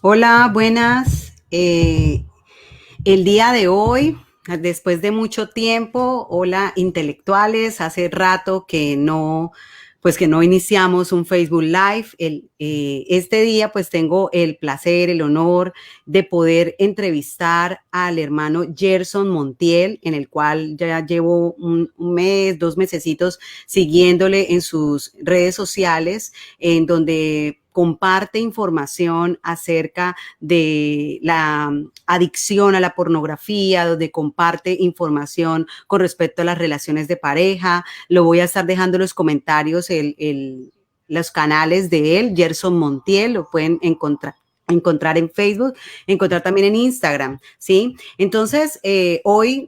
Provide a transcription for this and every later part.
Hola, buenas. El día de hoy, después de mucho tiempo, hola intelectuales, hace rato que no, pues que no iniciamos un Facebook Live. Este día pues tengo el placer, el honor de poder entrevistar al hermano Gerson Montiel, en el cual ya llevo un mes, 2 mesecitos siguiéndole en sus redes sociales, en donde comparte información acerca de la adicción a la pornografía, donde comparte información con respecto a las relaciones de pareja. Lo voy a estar dejando en los comentarios los canales de él, Gerson Montiel, lo pueden encontrar en Facebook, encontrar también en Instagram, ¿sí? Entonces, hoy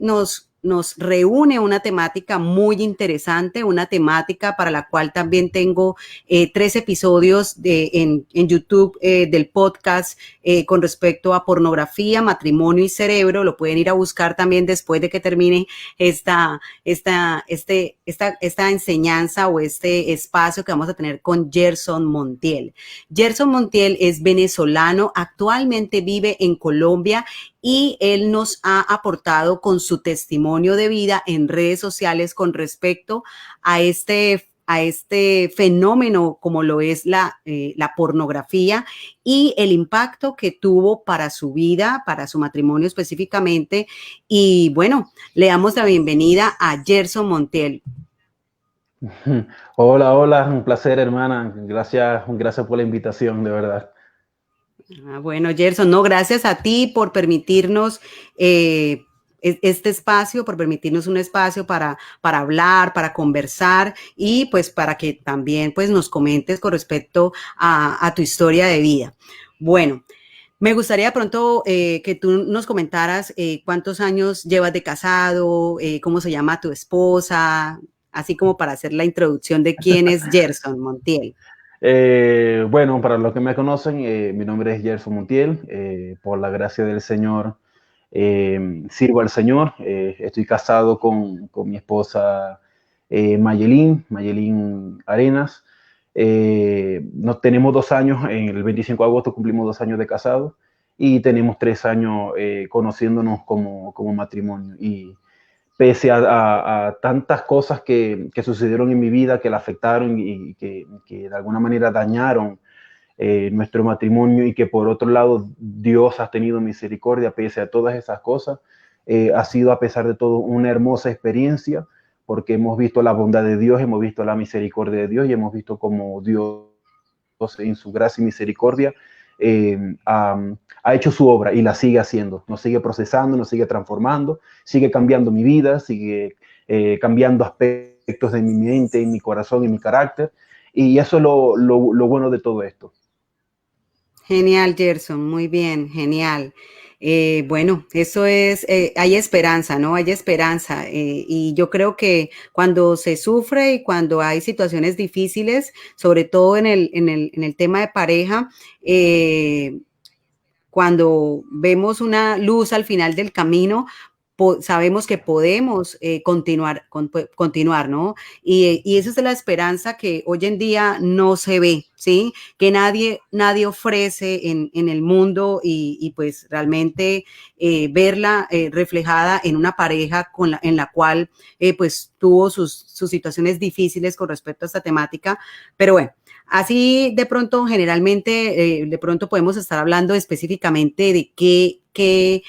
nos reúne una temática muy interesante, una temática para la cual también tengo 3 episodios en YouTube del podcast con respecto a pornografía, matrimonio y cerebro. Lo pueden ir a buscar también después de que termine esta enseñanza o este espacio que vamos a tener con Gerson Montiel. Gerson Montiel es venezolano, actualmente vive en Colombia y él nos ha aportado con su testimonio de vida en redes sociales con respecto a este fenómeno como lo es la pornografía y el impacto que tuvo para su vida, para su matrimonio específicamente. Y bueno, le damos la bienvenida a Gerson Montiel. Hola, hola, un placer, hermana. Gracias por la invitación, de verdad. Bueno, Gerson, no, gracias a ti por permitirnos este espacio, por permitirnos un espacio para hablar, para conversar y pues para que también pues nos comentes con respecto a tu historia de vida. Bueno, me gustaría pronto que tú nos comentaras cuántos años llevas de casado, cómo se llama tu esposa, así como para hacer la introducción de quién es Gerson Montiel. Bueno, para los que me conocen, mi nombre es Gerson Montiel. Por la gracia del Señor, sirvo al Señor. Estoy casado con mi esposa Mayelín Arenas. Nos tenemos 2 años, en el 25 de agosto cumplimos 2 años de casado y tenemos 3 años conociéndonos como matrimonio. Y pese a tantas cosas que sucedieron en mi vida, que la afectaron y que de alguna manera dañaron nuestro matrimonio, y que por otro lado Dios ha tenido misericordia pese a todas esas cosas, ha sido a pesar de todo una hermosa experiencia, porque hemos visto la bondad de Dios, hemos visto la misericordia de Dios y hemos visto cómo Dios en su gracia y misericordia eh, ha, ha hecho su obra y la sigue haciendo, nos sigue procesando, nos sigue transformando, sigue cambiando mi vida, sigue cambiando aspectos de mi mente, en mi corazón y mi carácter, y eso es lo bueno de todo esto. Genial, Gerson, muy bien, genial. Bueno, eso es, hay esperanza, ¿no? Hay esperanza. Y yo creo que cuando se sufre y cuando hay situaciones difíciles, sobre todo en el tema de pareja, cuando vemos una luz al final del camino, sabemos que podemos continuar, ¿no? Y esa es la esperanza que hoy en día no se ve, ¿sí? Que nadie ofrece en el mundo y pues realmente verla reflejada en una pareja en la cual pues tuvo sus situaciones difíciles con respecto a esta temática. Pero bueno, así de pronto, generalmente, de pronto podemos estar hablando específicamente de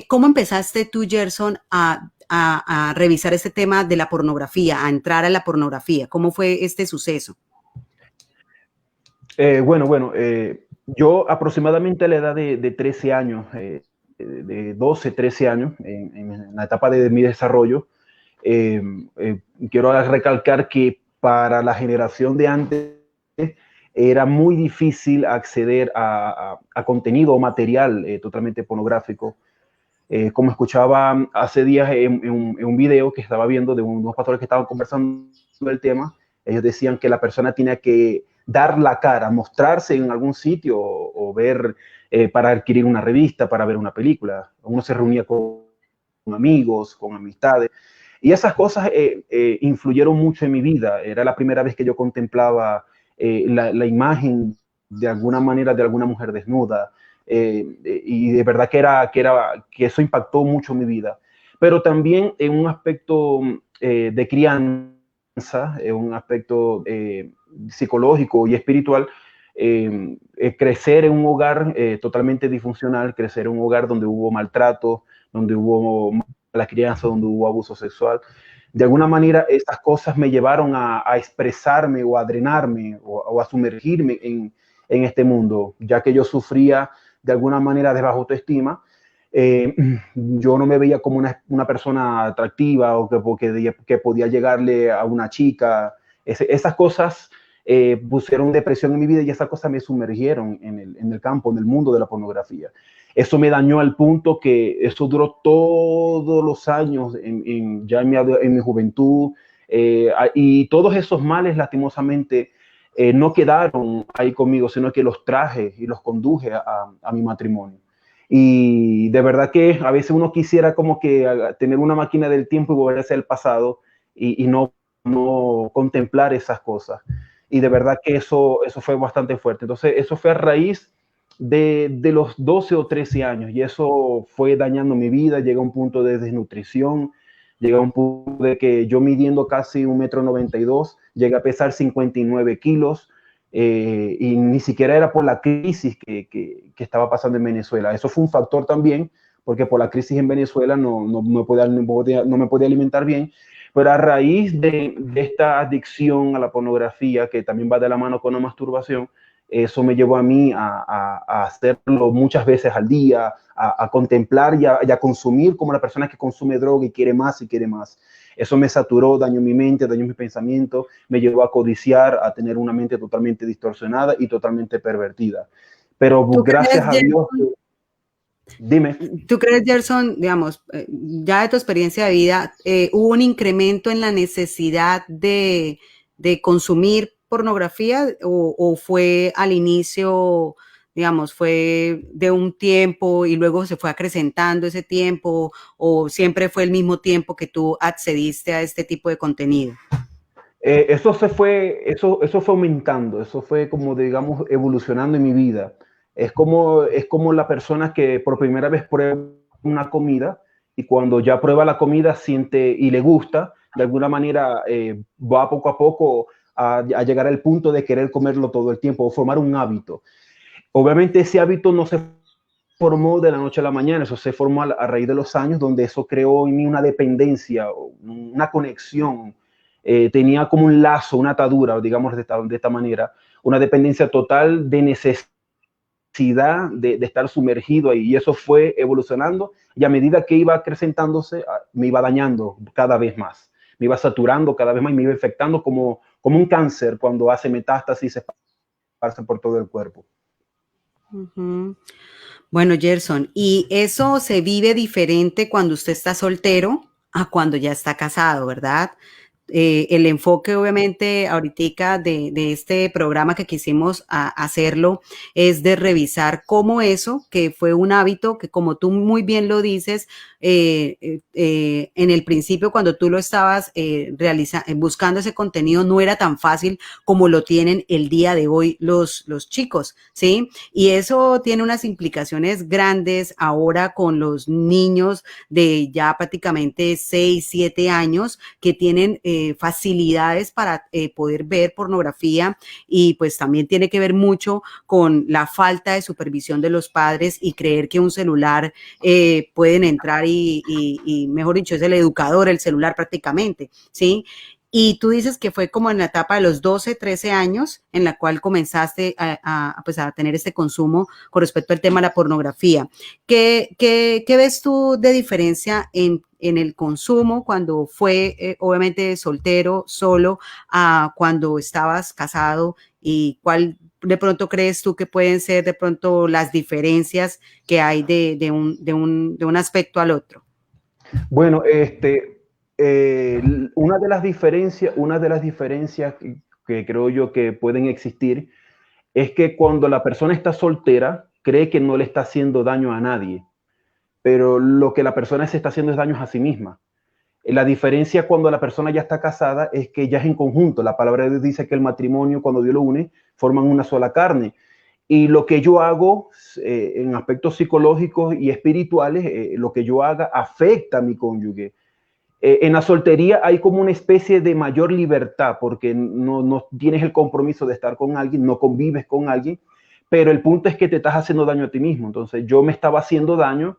cómo empezaste tú, Gerson, a revisar este tema de la pornografía, a entrar a la pornografía. ¿Cómo fue este suceso? Yo aproximadamente a la edad de 13 años, de 12, 13 años, en la etapa de mi desarrollo, eh, eh, quiero recalcar que para la generación de antes era muy difícil acceder a contenido o material totalmente pornográfico. Como escuchaba hace días en un video que estaba viendo de unos pastores que estaban conversando del tema, ellos decían que la persona tenía que dar la cara, mostrarse en algún sitio o ver para adquirir una revista, para ver una película. Uno se reunía con amigos, con amistades, y esas cosas influyeron mucho en mi vida. Era la primera vez que yo contemplaba la imagen de alguna manera de alguna mujer desnuda. Y de verdad que eso impactó mucho mi vida. Pero también en un aspecto de crianza, en un aspecto psicológico y espiritual, crecer en un hogar totalmente disfuncional, crecer en un hogar donde hubo maltrato, donde hubo la crianza, donde hubo abuso sexual. De alguna manera, estas cosas me llevaron a expresarme o a drenarme o a sumergirme en este mundo, ya que yo sufría de alguna manera de baja autoestima. Yo no me veía como una persona atractiva o que podía llegarle a una chica. Esas cosas pusieron depresión en mi vida y esas cosas me sumergieron en el campo, en el mundo de la pornografía. Eso me dañó al punto que eso duró todos los años ya en mi juventud, y todos esos males lastimosamente no quedaron ahí conmigo, sino que los traje y los conduje a mi matrimonio. Y de verdad que a veces uno quisiera como que tener una máquina del tiempo y volverse al pasado y no contemplar esas cosas. Y de verdad que eso fue bastante fuerte. Entonces, eso fue a raíz de los 12 o 13 años y eso fue dañando mi vida. Llega a un punto de desnutrición, llega a un punto de que yo midiendo casi 1,92 m, llegué a pesar 59 kilos. Y ni siquiera era por la crisis que estaba pasando en Venezuela. Eso fue un factor también, porque por la crisis en Venezuela no me podía alimentar bien, pero a raíz de esta adicción a la pornografía, que también va de la mano con la masturbación, eso me llevó a mí a hacerlo muchas veces al día, a contemplar y a consumir como la persona que consume droga y quiere más y quiere más. Eso me saturó, dañó mi mente, dañó mis pensamientos, me llevó a codiciar, a tener una mente totalmente distorsionada y totalmente pervertida. Pero gracias a Dios, dime. ¿Tú crees, Gerson, digamos, ya de tu experiencia de vida, hubo un incremento en la necesidad de consumir pornografía o fue al inicio, digamos, fue de un tiempo y luego se fue acrecentando ese tiempo o siempre fue el mismo tiempo que tú accediste a este tipo de contenido? Eso fue aumentando, eso fue como, digamos, evolucionando en mi vida. Es como la persona que por primera vez prueba una comida y cuando ya prueba la comida siente y le gusta, de alguna manera va poco a poco a llegar al punto de querer comerlo todo el tiempo o formar un hábito. Obviamente ese hábito no se formó de la noche a la mañana, eso se formó a raíz de los años, donde eso creó en mí una dependencia, una conexión. Tenía como un lazo, una atadura, digamos de esta manera, una dependencia total de necesidad de estar sumergido ahí. Y eso fue evolucionando y a medida que iba acrecentándose, me iba dañando cada vez más. Me iba saturando cada vez más y me iba infectando como un cáncer cuando hace metástasis y se esparce por todo el cuerpo. Uh-huh. Bueno, Gerson, ¿y eso se vive diferente cuando usted está soltero a cuando ya está casado, verdad? El enfoque, obviamente, ahorita de este programa que quisimos hacerlo es de revisar cómo eso, que fue un hábito que, como tú muy bien lo dices, en el principio, cuando tú lo estabas buscando ese contenido, no era tan fácil como lo tienen el día de hoy los chicos, ¿sí? Y eso tiene unas implicaciones grandes ahora con los niños de ya prácticamente 6, 7 años que tienen facilidades para poder ver pornografía y pues también tiene que ver mucho con la falta de supervisión de los padres y creer que un celular pueden entrar y mejor dicho, es el educador, el celular prácticamente, ¿sí? Y tú dices que fue como en la etapa de los 12, 13 años en la cual comenzaste pues a tener este consumo con respecto al tema de la pornografía. ¿Qué ves tú de diferencia en el consumo cuando fue obviamente soltero, solo, a cuando estabas casado? ¿Y cuál de pronto crees tú que pueden ser de pronto las diferencias que hay de un aspecto al otro? Bueno, una de las diferencias que creo yo que pueden existir es que cuando la persona está soltera, cree que no le está haciendo daño a nadie, pero lo que la persona se está haciendo es daño a sí misma. La diferencia cuando la persona ya está casada es que ya es en conjunto. La palabra de Dios dice que el matrimonio, cuando Dios lo une, forman una sola carne. Y lo que yo hago en aspectos psicológicos y espirituales, lo que yo haga afecta a mi cónyuge. En la soltería hay como una especie de mayor libertad porque no tienes el compromiso de estar con alguien, no convives con alguien, pero el punto es que te estás haciendo daño a ti mismo. Entonces yo me estaba haciendo daño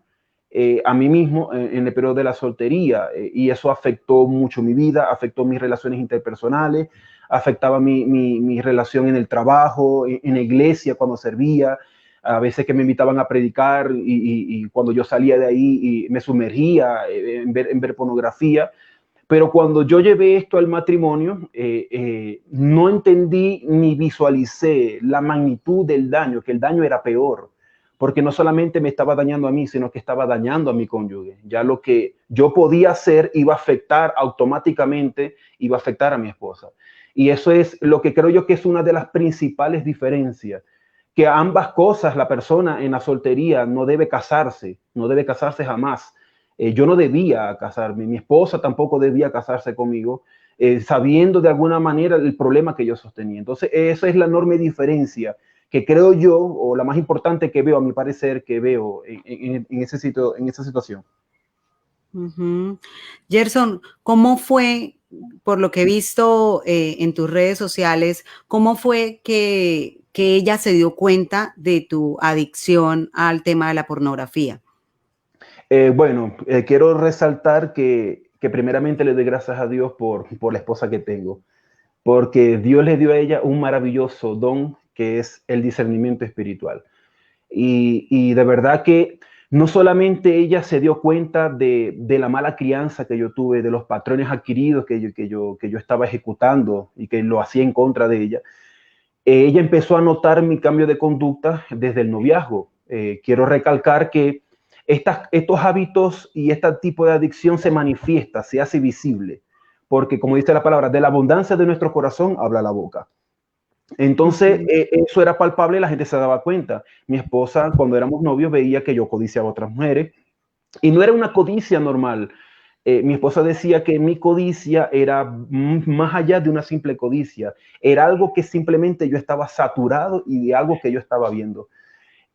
a mí mismo en el periodo de la soltería y eso afectó mucho mi vida, afectó mis relaciones interpersonales, afectaba mi relación en el trabajo, en la iglesia cuando servía, a veces que me invitaban a predicar y cuando yo salía de ahí y me sumergía en ver pornografía. Pero cuando yo llevé esto al matrimonio, no entendí ni visualicé la magnitud del daño, que el daño era peor, porque no solamente me estaba dañando a mí, sino que estaba dañando a mi cónyuge. Ya lo que yo podía hacer iba a afectar automáticamente, iba a afectar a mi esposa. Y eso es lo que creo yo que es una de las principales diferencias, que ambas cosas, la persona en la soltería no debe casarse, no debe casarse jamás. Yo no debía casarme, mi esposa tampoco debía casarse conmigo, sabiendo de alguna manera el problema que yo sostenía. Entonces, esa es la enorme diferencia que creo yo, o la más importante que veo, a mi parecer, que veo en ese sitio, en esa situación. Ujú. Gerson, ¿cómo fue, por lo que he visto en tus redes sociales, cómo fue que ella se dio cuenta de tu adicción al tema de la pornografía? Bueno, quiero resaltar que primeramente le doy gracias a Dios por la esposa que tengo, porque Dios le dio a ella un maravilloso don que es el discernimiento espiritual. Y de verdad que no solamente ella se dio cuenta de la mala crianza que yo tuve, de los patrones adquiridos que yo estaba ejecutando y que lo hacía en contra de ella, ella empezó a notar mi cambio de conducta desde el noviazgo. Quiero recalcar que estos hábitos y este tipo de adicción se manifiesta, se hace visible, porque como dice la palabra, de la abundancia de nuestro corazón habla la boca. Entonces, Ujú. eso era palpable, la gente se daba cuenta. Mi esposa, cuando éramos novios, veía que yo codiciaba a otras mujeres y no era una codicia normal. Mi esposa decía que mi codicia era más allá de una simple codicia, era algo que simplemente yo estaba saturado y de algo que yo estaba viendo.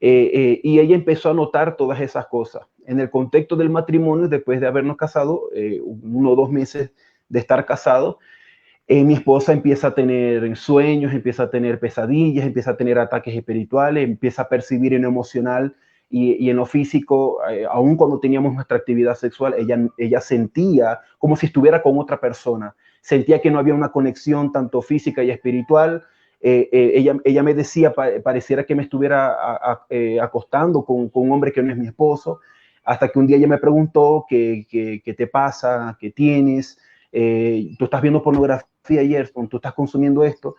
Y ella empezó a notar todas esas cosas. En el contexto del matrimonio, después de habernos casado, 1 o 2 meses de estar casados, mi esposa empieza a tener sueños, empieza a tener pesadillas, empieza a tener ataques espirituales, empieza a percibir en lo emocional y en lo físico, aun cuando teníamos nuestra actividad sexual, ella sentía como si estuviera con otra persona, sentía que no había una conexión tanto física y espiritual. Ella me decía, pareciera que me estuviera acostando con un hombre que no es mi esposo, hasta que un día ella me preguntó qué te pasa, qué tienes, tú estás viendo pornografía ayer, tú estás consumiendo esto,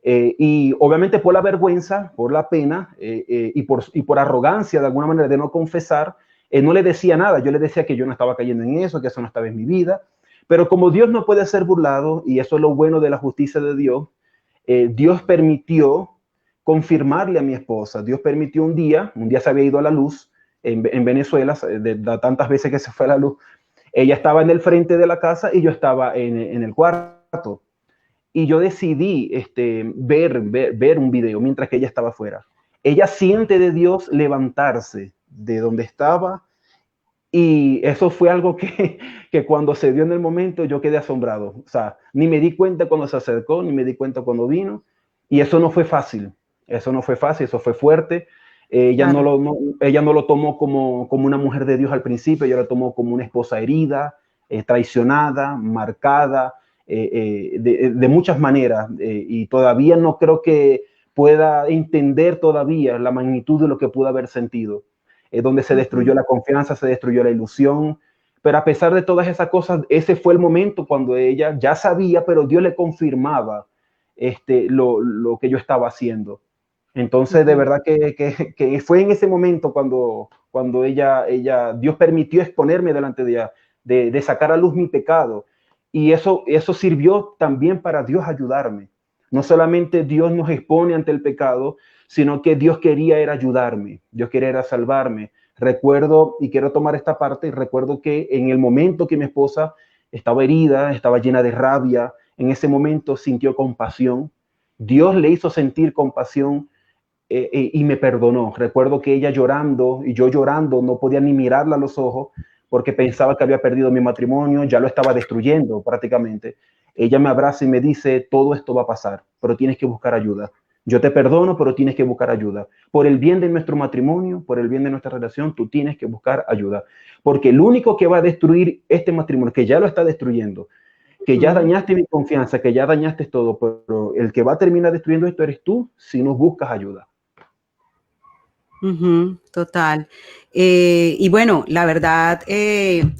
y obviamente por la vergüenza, por la pena y por arrogancia de alguna manera de no confesar, no le decía nada, yo le decía que yo no estaba cayendo en eso, que eso no estaba en mi vida, pero como Dios no puede ser burlado, y eso es lo bueno de la justicia de Dios, Dios permitió confirmarle a mi esposa, Dios permitió un día se había ido a la luz en Venezuela, de tantas veces que se fue a la luz, ella estaba en el frente de la casa y yo estaba en el cuarto. Y yo decidí ver un video mientras que ella estaba afuera. Ella siente de Dios levantarse de donde estaba y eso fue algo que cuando se dio en el momento yo quedé asombrado. O sea, ni me di cuenta cuando se acercó, ni me di cuenta cuando vino. Y eso no fue fácil. Eso no fue fácil, eso fue fuerte. Claro. Ella no lo tomó como una mujer de Dios al principio, ella lo tomó como una esposa herida, traicionada, marcada, de muchas maneras. Y todavía no creo que pueda entender todavía la magnitud de lo que pudo haber sentido. Donde se destruyó Ujú. la confianza, se destruyó la ilusión. Pero a pesar de todas esas cosas, ese fue el momento cuando ella ya sabía, pero Dios le confirmaba lo que yo estaba haciendo. Entonces, de Ujú. verdad que fue en ese momento cuando Dios permitió exponerme delante de ella, de sacar a luz mi pecado. Y eso sirvió también para Dios ayudarme. No solamente Dios nos expone ante el pecado, sino que Dios quería era ayudarme, Dios quería era salvarme. Recuerdo, y quiero tomar esta parte, recuerdo que en el momento que mi esposa estaba herida, estaba llena de rabia, en ese momento sintió compasión. Dios le hizo sentir compasión y me perdonó. Recuerdo que ella llorando y yo llorando, no podía ni mirarla a los ojos porque pensaba que había perdido mi matrimonio, ya lo estaba destruyendo prácticamente. Ella me abraza y me dice, todo esto va a pasar, pero tienes que buscar ayuda. Yo te perdono, pero tienes que buscar ayuda. Por el bien de nuestro matrimonio, por el bien de nuestra relación, tú tienes que buscar ayuda. Porque el único que va a destruir este matrimonio, que ya lo está destruyendo, que ya Ujú. dañaste mi confianza, que ya dañaste todo, pero el que va a terminar destruyendo esto eres tú si no buscas ayuda. Ujú, total. Y bueno, la verdad,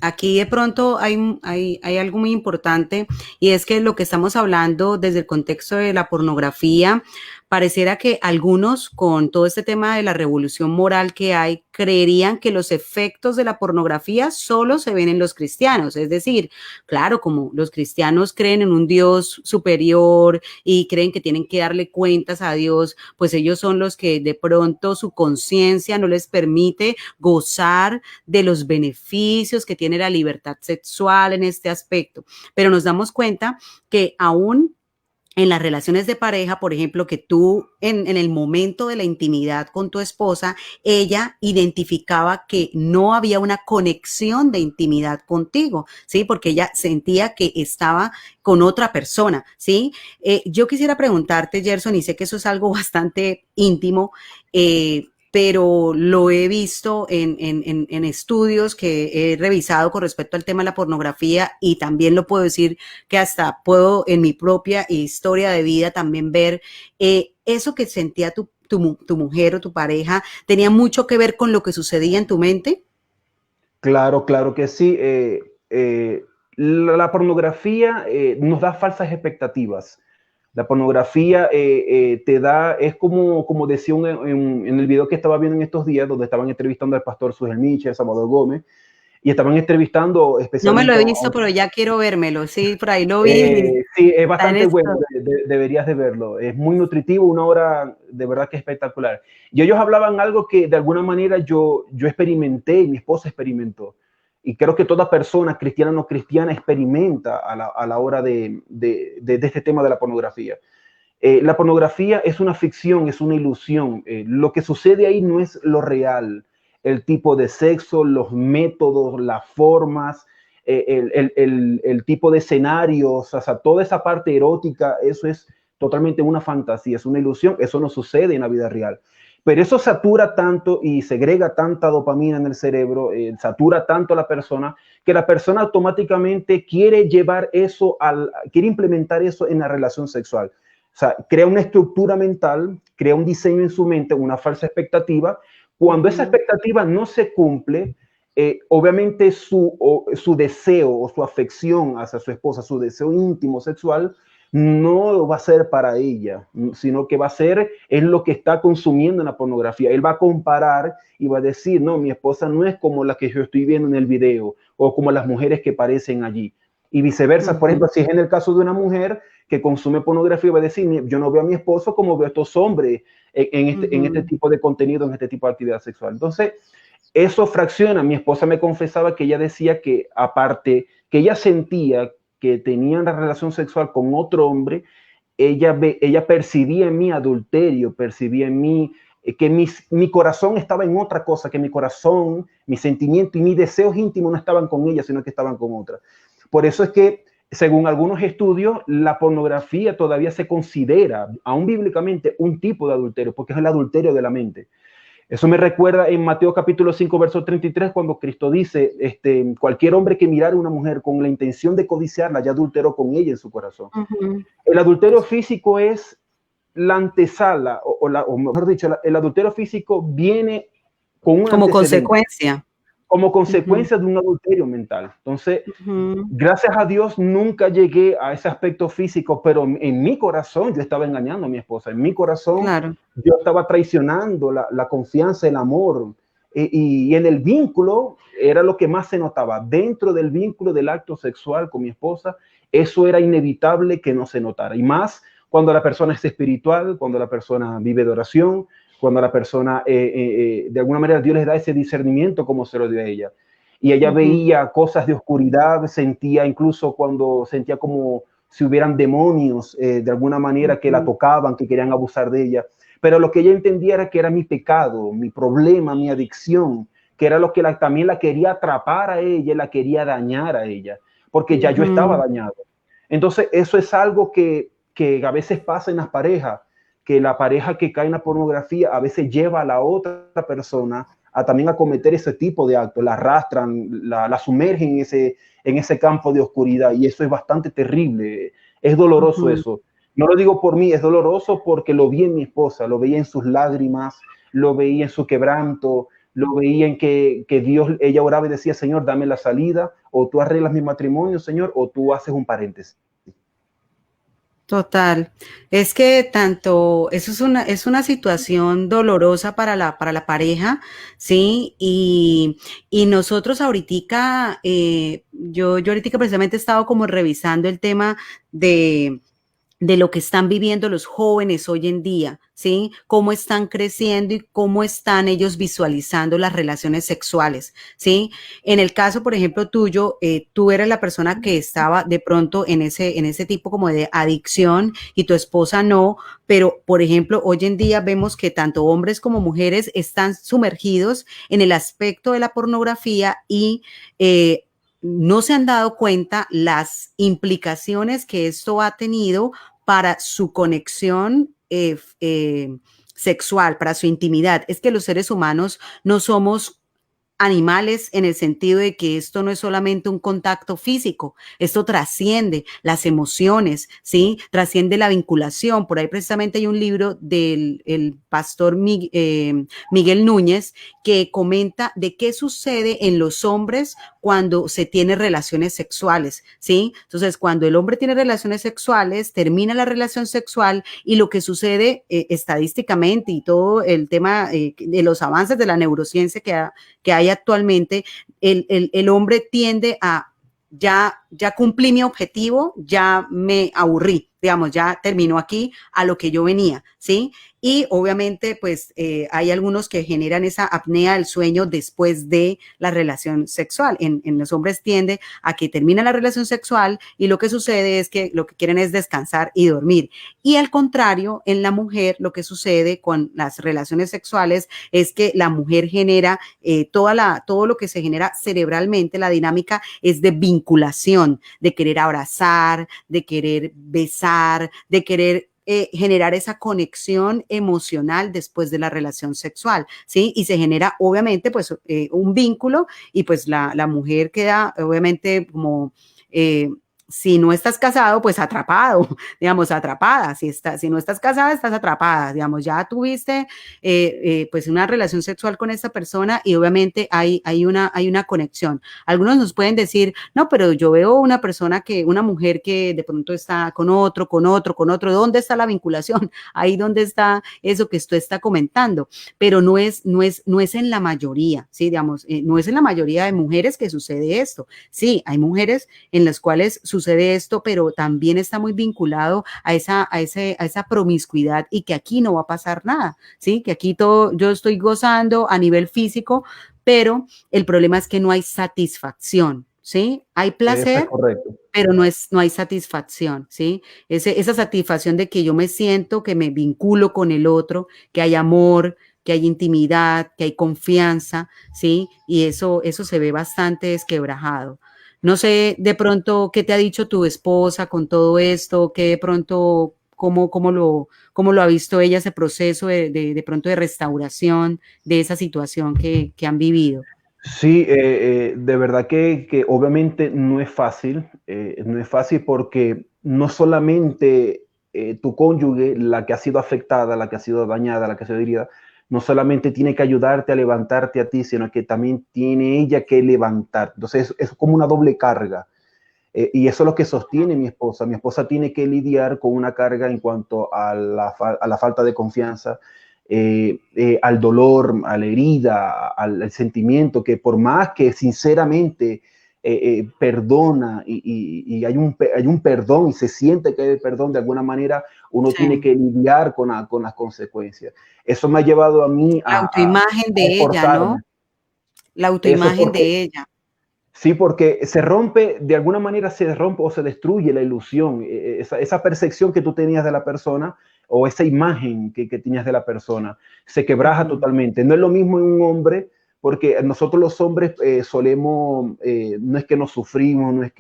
aquí de pronto hay algo muy importante y es que lo que estamos hablando desde el contexto de la pornografía, pareciera que algunos con todo este tema de la revolución moral que hay, creerían que los efectos de la pornografía solo se ven en los cristianos. Es decir, claro, como los cristianos creen en un Dios superior y creen que tienen que darle cuentas a Dios, pues ellos son los que de pronto su conciencia no les permite gozar de los beneficios que tiene la libertad sexual en este aspecto. Pero nos damos cuenta que aún en las relaciones de pareja, por ejemplo, que tú en el momento de la intimidad con tu esposa, ella identificaba que no había una conexión de intimidad contigo, ¿sí? Porque ella sentía que estaba con otra persona, ¿sí? Yo quisiera preguntarte, Gerson, y sé que eso es algo bastante íntimo, pero lo he visto en estudios que he revisado con respecto al tema de la pornografía y también lo puedo decir que hasta puedo en mi propia historia de vida también ver eso que sentía tu mujer o tu pareja, tenía mucho que ver con lo que sucedía en tu mente. Claro, claro que sí. La pornografía nos da falsas expectativas. La pornografía te da, es como decía en el video que estaba viendo en estos días, donde estaban entrevistando al pastor Sujel Miche, Salvador Gómez, y estaban entrevistando No me lo especialmente he visto, pero ya quiero vérmelo. Sí, por ahí lo vi. sí, es Está en bastante esto. bueno, deberías de verlo. Es muy nutritivo, una hora de verdad que espectacular. Y ellos hablaban algo que de alguna manera yo experimenté y mi esposa experimentó. Y creo que toda persona, cristiana o no cristiana, experimenta a la hora de este tema de la pornografía. La pornografía es una ficción, es una ilusión. Lo que sucede ahí no es lo real. El tipo de sexo, los métodos, las formas, el tipo de escenarios, o sea, toda esa parte erótica, eso es totalmente una fantasía, es una ilusión, eso no sucede en la vida real. Pero eso satura tanto y segrega tanta dopamina en el cerebro, satura tanto a la persona, que la persona automáticamente quiere llevar eso, quiere implementar eso en la relación sexual. O sea, crea una estructura mental, crea un diseño en su mente, una falsa expectativa. Cuando esa Ujú. expectativa no se cumple, obviamente su deseo o su afección hacia su esposa, su deseo íntimo sexual, no va a ser para ella, sino que va a ser en lo que está consumiendo en la pornografía. Él va a comparar y va a decir, no, mi esposa no es como la que yo estoy viendo en el video o como las mujeres que aparecen allí. Y viceversa, por Ujú. ejemplo, si es en el caso de una mujer que consume pornografía, va a decir, yo no veo a mi esposo como veo a estos hombres en este Ujú. tipo de contenido, en este tipo de actividad sexual. Entonces, eso fracciona. Mi esposa me confesaba que ella decía que aparte, que ella sentía que tenía una relación sexual con otro hombre, ella percibía en mí adulterio, percibía en mí que mi corazón estaba en otra cosa, que mi corazón, mi sentimiento y mis deseos íntimos no estaban con ella, sino que estaban con otra. Por eso es que, según algunos estudios, la pornografía todavía se considera, aún bíblicamente, un tipo de adulterio, porque es el adulterio de la mente. Eso me recuerda en Mateo capítulo 5, verso 33, cuando Cristo dice, cualquier hombre que mirara a una mujer con la intención de codiciarla, ya adulteró con ella en su corazón. Ujú. El adulterio físico es la antesala, o mejor dicho, el adulterio físico viene con un Como antecedente, consecuencia. como Ujú. consecuencia de un adulterio mental. Entonces, Ujú. gracias a Dios nunca llegué a ese aspecto físico, pero en mi corazón yo estaba engañando a mi esposa, en mi corazón Claro. yo estaba traicionando la confianza, el amor, y en el vínculo era lo que más se notaba. Dentro del vínculo del acto sexual con mi esposa, eso era inevitable que no se notara. Y más cuando la persona es espiritual, cuando la persona vive de oración, cuando la persona, de alguna manera, Dios les da ese discernimiento como se lo dio a ella. Y ella Ujú. veía cosas de oscuridad, sentía incluso cuando sentía como si hubieran demonios de alguna manera que la Ujú. tocaban, que querían abusar de ella. pero lo que ella entendía era que era mi pecado, mi problema, mi adicción, que era lo que también la quería atrapar a ella, la quería dañar a ella, porque ya yo estaba Ujú. dañado. Entonces, eso es algo que a veces pasa en las parejas, que la pareja que cae en la pornografía a veces lleva a la otra persona a también a cometer ese tipo de actos, la arrastran, la sumergen en ese campo de oscuridad, y eso es bastante terrible, es doloroso Ujú. eso. No lo digo por mí, es doloroso porque lo vi en mi esposa, lo veía en sus lágrimas, lo veía en su quebranto, lo veía en que Dios, ella oraba y decía, Señor, dame la salida, o tú arreglas mi matrimonio, Señor, o tú haces un paréntesis. Total. Es que tanto, eso es una situación dolorosa para la pareja, ¿sí? Y nosotros ahorita, yo ahorita precisamente he estado como revisando el tema de, de lo que están viviendo los jóvenes hoy en día, ¿sí? Cómo están creciendo y cómo están ellos visualizando las relaciones sexuales, ¿sí? En el caso, por ejemplo, tuyo, tú eres la persona que estaba de pronto en ese tipo como de adicción y tu esposa no, pero, por ejemplo, hoy en día vemos que tanto hombres como mujeres están sumergidos en el aspecto de la pornografía y no se han dado cuenta las implicaciones que esto ha tenido para su conexión sexual, para su intimidad. Es que los seres humanos no somos animales en el sentido de que esto no es solamente un contacto físico, esto trasciende las emociones, ¿sí? Trasciende la vinculación. Por ahí precisamente hay un libro del el pastor Miguel Núñez que comenta de qué sucede en los hombres cuando se tiene relaciones sexuales, ¿sí? Entonces, cuando el hombre tiene relaciones sexuales, termina la relación sexual y lo que sucede estadísticamente y todo el tema de los avances de la neurociencia que hay actualmente, el hombre tiende a ya cumplí mi objetivo, ya me aburrí, digamos, ya terminó aquí a lo que yo venía, ¿sí? Y obviamente, pues hay algunos que generan esa apnea del sueño después de la relación sexual. En los hombres tiende a que termina la relación sexual y lo que sucede es que lo que quieren es descansar y dormir. Y al contrario, en la mujer lo que sucede con las relaciones sexuales es que la mujer genera todo lo que se genera cerebralmente, la dinámica es de vinculación, de querer abrazar, de querer besar, de querer generar esa conexión emocional después de la relación sexual, ¿sí? Y se genera, obviamente, pues un vínculo y pues la mujer queda, obviamente, como... si no estás casado, pues atrapado, digamos, atrapada. Si no estás casada, estás atrapada, digamos, ya tuviste pues una relación sexual con esta persona y obviamente hay una conexión. Algunos nos pueden decir, no, pero yo veo una mujer que de pronto está con otro, ¿dónde está la vinculación? Ahí donde está eso que usted está comentando, pero no es en la mayoría, ¿sí? Digamos, no es en la mayoría de mujeres que sucede esto. Sí, hay mujeres en las cuales sucede esto, pero también está muy vinculado a esa promiscuidad y que aquí no va a pasar nada, ¿sí? Que aquí todo, yo estoy gozando a nivel físico, pero el problema es que no hay satisfacción, ¿sí? Hay Eso es placer, correcto. pero no hay satisfacción, ¿sí? Esa satisfacción de que yo me siento, que me vinculo con el otro, que hay amor, que hay intimidad, que hay confianza, ¿sí? Y eso se ve bastante desquebrajado. No sé de pronto qué te ha dicho tu esposa con todo esto, qué de pronto, cómo lo ha visto ella ese proceso de pronto de restauración de esa situación que han vivido. Sí, de verdad que obviamente no es fácil porque no solamente tu cónyuge, la que ha sido afectada, la que ha sido dañada, la que ha sido herida, no solamente tiene que ayudarte a levantarte a ti, sino que también tiene ella que levantar. Entonces es como una doble carga. Y eso es lo que sostiene mi esposa. Mi esposa tiene que lidiar con una carga en cuanto a la falta de confianza, al dolor, a la herida, al sentimiento, que por más que sinceramente perdona y hay un perdón y se siente que hay perdón, de alguna manera uno tiene Sí. que lidiar con las consecuencias. Eso me ha llevado a mí La autoimagen a de ella, ¿no? esforzarme. La Eso es autoimagen porque de ella. sí, porque se rompe, de alguna manera se rompe o se destruye la ilusión, esa percepción que tú tenías de la persona, o esa imagen que tenías de la persona. Se quebraja totalmente. No es lo mismo en un hombre, porque nosotros los hombres solemos, no es que nos sufrimos, no es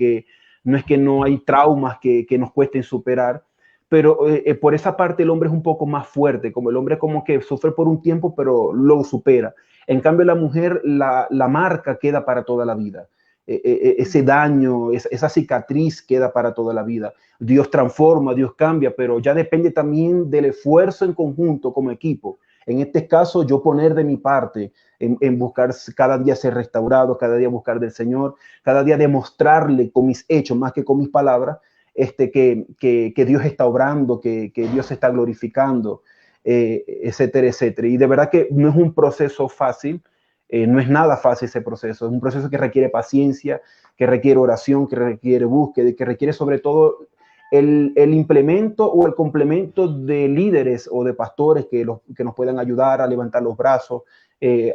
que no hay traumas que nos cuesten superar, pero por esa parte el hombre es un poco más fuerte, como el hombre como que sufre por un tiempo, pero lo supera. En cambio, la mujer, la marca queda para toda la vida. Ese daño, esa cicatriz queda para toda la vida. Dios transforma, Dios cambia, pero ya depende también del esfuerzo en conjunto como equipo. En este caso, yo poner de mi parte en buscar cada día ser restaurado, cada día buscar del Señor, cada día demostrarle con mis hechos más que con mis palabras, que Dios está obrando, que Dios se está glorificando, etcétera, etcétera. Y de verdad que no es un proceso fácil, no es nada fácil ese proceso, es un proceso que requiere paciencia, que requiere oración, que requiere búsqueda, que requiere sobre todo el implemento o el complemento de líderes o de pastores que nos puedan ayudar a levantar los brazos,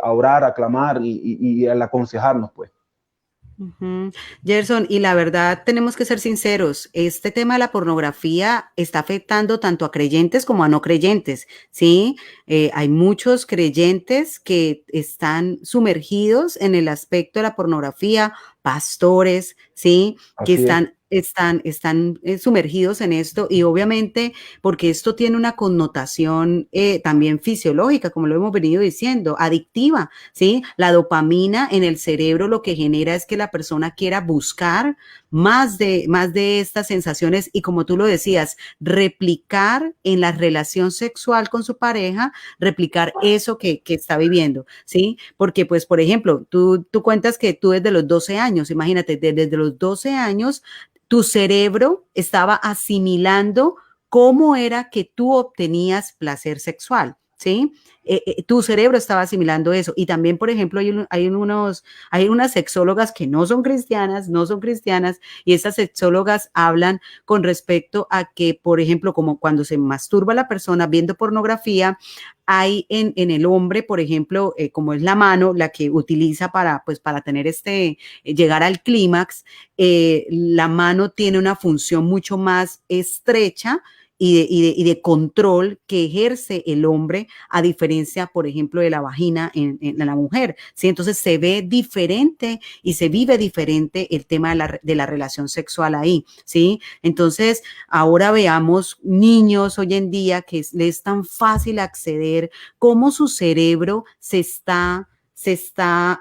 a orar, a clamar y al aconsejarnos, pues. Gerson, y la verdad tenemos que ser sinceros, este tema de la pornografía está afectando tanto a creyentes como a no creyentes, ¿sí? Hay muchos creyentes que están sumergidos en el aspecto de la pornografía, pastores, ¿sí? Que Así es. están sumergidos en esto y obviamente porque esto tiene una connotación también fisiológica, como lo hemos venido diciendo, adictiva, ¿sí? La dopamina en el cerebro lo que genera es que la persona quiera buscar más de estas sensaciones y como tú lo decías, replicar en la relación sexual con su pareja, replicar eso que está viviendo, ¿sí? Porque pues, por ejemplo, tú cuentas que tú desde los 12 años, imagínate, desde los 12 años, tu cerebro estaba asimilando cómo era que tú obtenías placer sexual, ¿sí? Tu cerebro estaba asimilando eso. Y también, por ejemplo, hay unas sexólogas que no son cristianas, y estas sexólogas hablan con respecto a que, por ejemplo, como cuando se masturba la persona viendo pornografía, hay en el hombre, por ejemplo, como es la mano, la que utiliza para tener llegar al clímax, la mano tiene una función mucho más estrecha y de control que ejerce el hombre a diferencia, por ejemplo, de la vagina en la mujer, ¿sí? Entonces se ve diferente y se vive diferente el tema de la relación sexual ahí, ¿sí? Entonces, ahora veamos niños hoy en día que les es tan fácil acceder, cómo su cerebro se está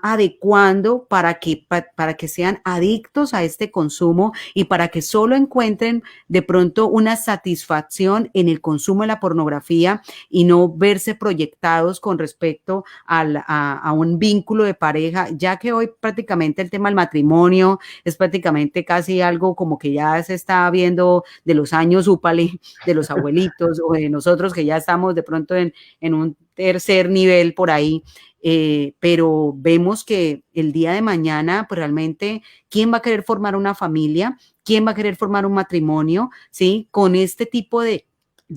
adecuando para que sean adictos a este consumo y para que solo encuentren de pronto una satisfacción en el consumo de la pornografía y no verse proyectados con respecto a un vínculo de pareja, ya que hoy prácticamente el tema del matrimonio es prácticamente casi algo como que ya se está viendo de los años úpale, de los abuelitos o de nosotros que ya estamos de pronto en un tercer nivel por ahí. Pero vemos que el día de mañana, pues realmente, ¿quién va a querer formar una familia? ¿Quién va a querer formar un matrimonio? ¿Sí? Con este tipo de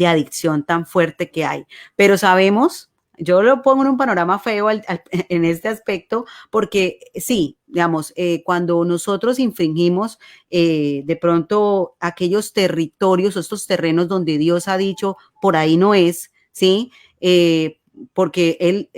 adicción tan fuerte que hay. Pero sabemos, yo lo pongo en un panorama feo en este aspecto, porque sí, digamos, cuando nosotros infringimos de pronto aquellos territorios, estos terrenos donde Dios ha dicho, por ahí no es, ¿sí? Porque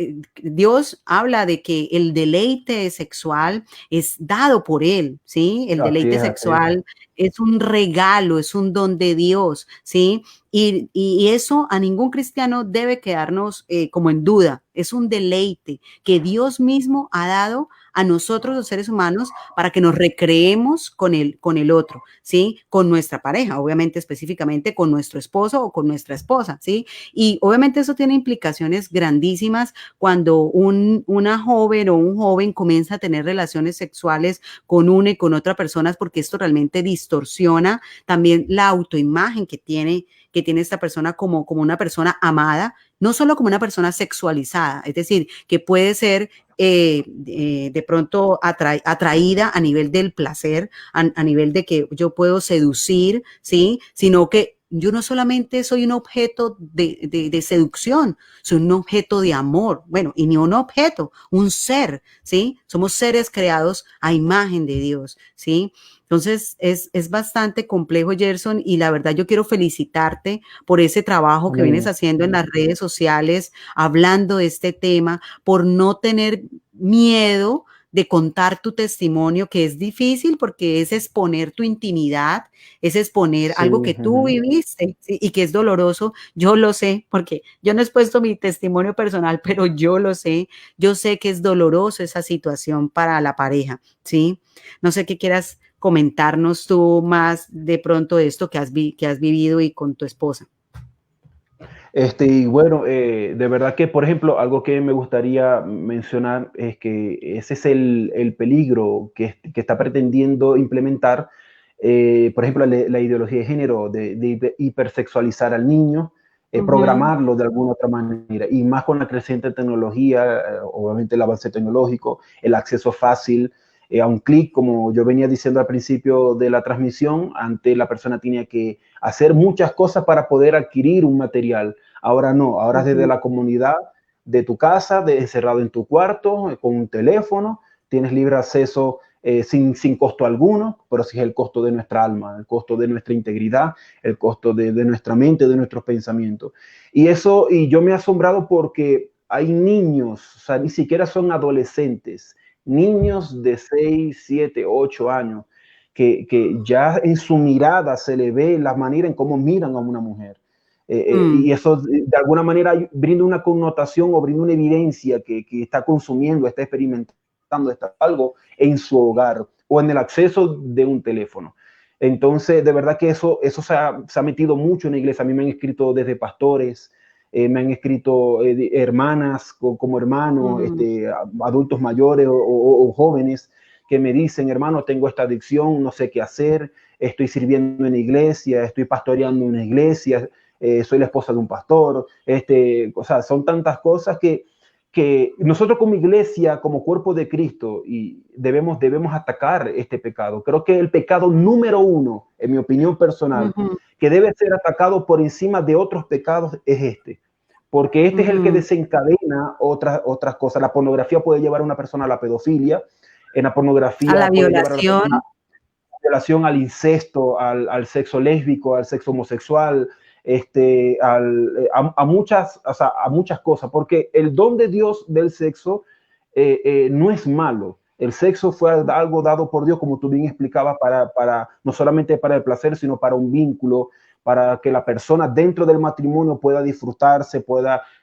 Dios habla de que el deleite sexual es dado por Él, ¿sí? El deleite sexual es un regalo, es un don de Dios, ¿sí? Y eso a ningún cristiano debe quedarnos como en duda. Es un deleite que Dios mismo ha dado a nosotros los seres humanos para que nos recreemos con el otro, ¿sí? Con nuestra pareja, obviamente específicamente con nuestro esposo o con nuestra esposa, ¿sí? Y obviamente eso tiene implicaciones grandísimas cuando una joven o un joven comienza a tener relaciones sexuales con una y con otra persona, porque esto realmente distorsiona también la autoimagen que tiene esta persona como una persona amada, no solo como una persona sexualizada, es decir, que puede ser de pronto atraída a nivel del placer, a nivel de que yo puedo seducir, ¿sí? Sino que yo no solamente soy un objeto de seducción, soy un objeto de amor. Bueno, y ni un objeto, un ser, ¿sí? Somos seres creados a imagen de Dios, ¿sí? Entonces, es bastante complejo, Gerson, y la verdad yo quiero felicitarte por ese trabajo que vienes Amén. haciendo en las redes sociales, hablando de este tema, por no tener miedo de contar tu testimonio, que es difícil porque es exponer tu intimidad, es exponer Sí, algo que tú viviste, ¿sí? Y que es doloroso. Yo lo sé, porque yo no he expuesto mi testimonio personal, pero yo lo sé. Yo sé que es doloroso esa situación para la pareja, ¿sí? No sé qué quieras comentarnos tú más de pronto de esto que has vivido y con tu esposa. Y bueno, de verdad que, por ejemplo, algo que me gustaría mencionar es que ese es el peligro que está pretendiendo implementar, por ejemplo, la ideología de género, de hipersexualizar al niño, Ujú, programarlo de alguna otra manera, y más con la creciente tecnología, obviamente el avance tecnológico, el acceso fácil a un clic, como yo venía diciendo al principio de la transmisión, antes la persona tenía que hacer muchas cosas para poder adquirir un material. Ahora no, ahora desde ujú, la comunidad de tu casa, encerrado en tu cuarto, con un teléfono, tienes libre acceso sin costo alguno, pero sí es el costo de nuestra alma, el costo de nuestra integridad, el costo de nuestra mente, de nuestros pensamientos. Y yo me he asombrado porque hay niños, o sea, ni siquiera son adolescentes, niños de 6 7 8 años, que ya en su mirada se le ve la manera en cómo miran a una mujer. mm, Y eso de alguna manera brinda una connotación o brinda una evidencia que está consumiendo, está experimentando está algo en su hogar o en el acceso de un teléfono. Entonces, de verdad que eso se ha metido mucho en la iglesia. A mí me han escrito desde pastores, me han escrito hermanas como hermanos, mm, adultos mayores o jóvenes que me dicen, hermano, tengo esta adicción, no sé qué hacer, estoy sirviendo en la iglesia, estoy pastoreando en una iglesia, soy la esposa de un pastor, o sea, son tantas cosas que nosotros como iglesia, como cuerpo de Cristo, y debemos atacar este pecado. Creo que el pecado número uno, en mi opinión personal, ujú, que debe ser atacado por encima de otros pecados es porque este es el que ujú. desencadena otras cosas. La pornografía puede llevar a una persona a la pedofilia, en la A pornografía la puede llevar a la violación. persona relación al incesto, al sexo lésbico, al sexo homosexual, a muchas, o sea, a muchas cosas, porque el don de Dios del sexo no es malo. El sexo fue algo dado por Dios, como tú bien explicabas, no solamente para el placer, sino para un vínculo, para que la persona dentro del matrimonio pueda disfrutarse,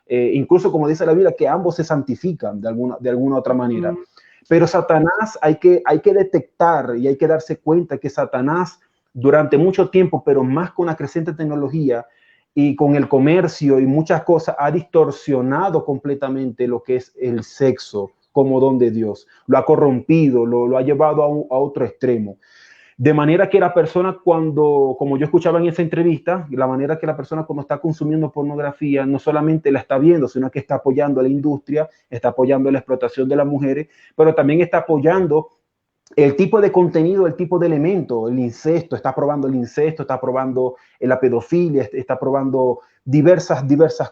incluso como dice la Biblia, que ambos se santifican de alguna otra manera. Ujú, Pero Satanás hay que detectar y hay que darse cuenta que Satanás durante mucho tiempo, pero más con la creciente tecnología y con el comercio y muchas cosas, ha distorsionado completamente lo que es el sexo como don de Dios. Lo ha corrompido, lo ha llevado a otro extremo. De manera que la persona como yo escuchaba en esa entrevista, la manera que la persona cuando está consumiendo pornografía no solamente la está viendo, sino que está apoyando a la industria, está apoyando la explotación de las mujeres, pero también está apoyando el tipo de contenido, el tipo de elemento, el incesto, está probando el incesto, está probando la pedofilia, está probando diversas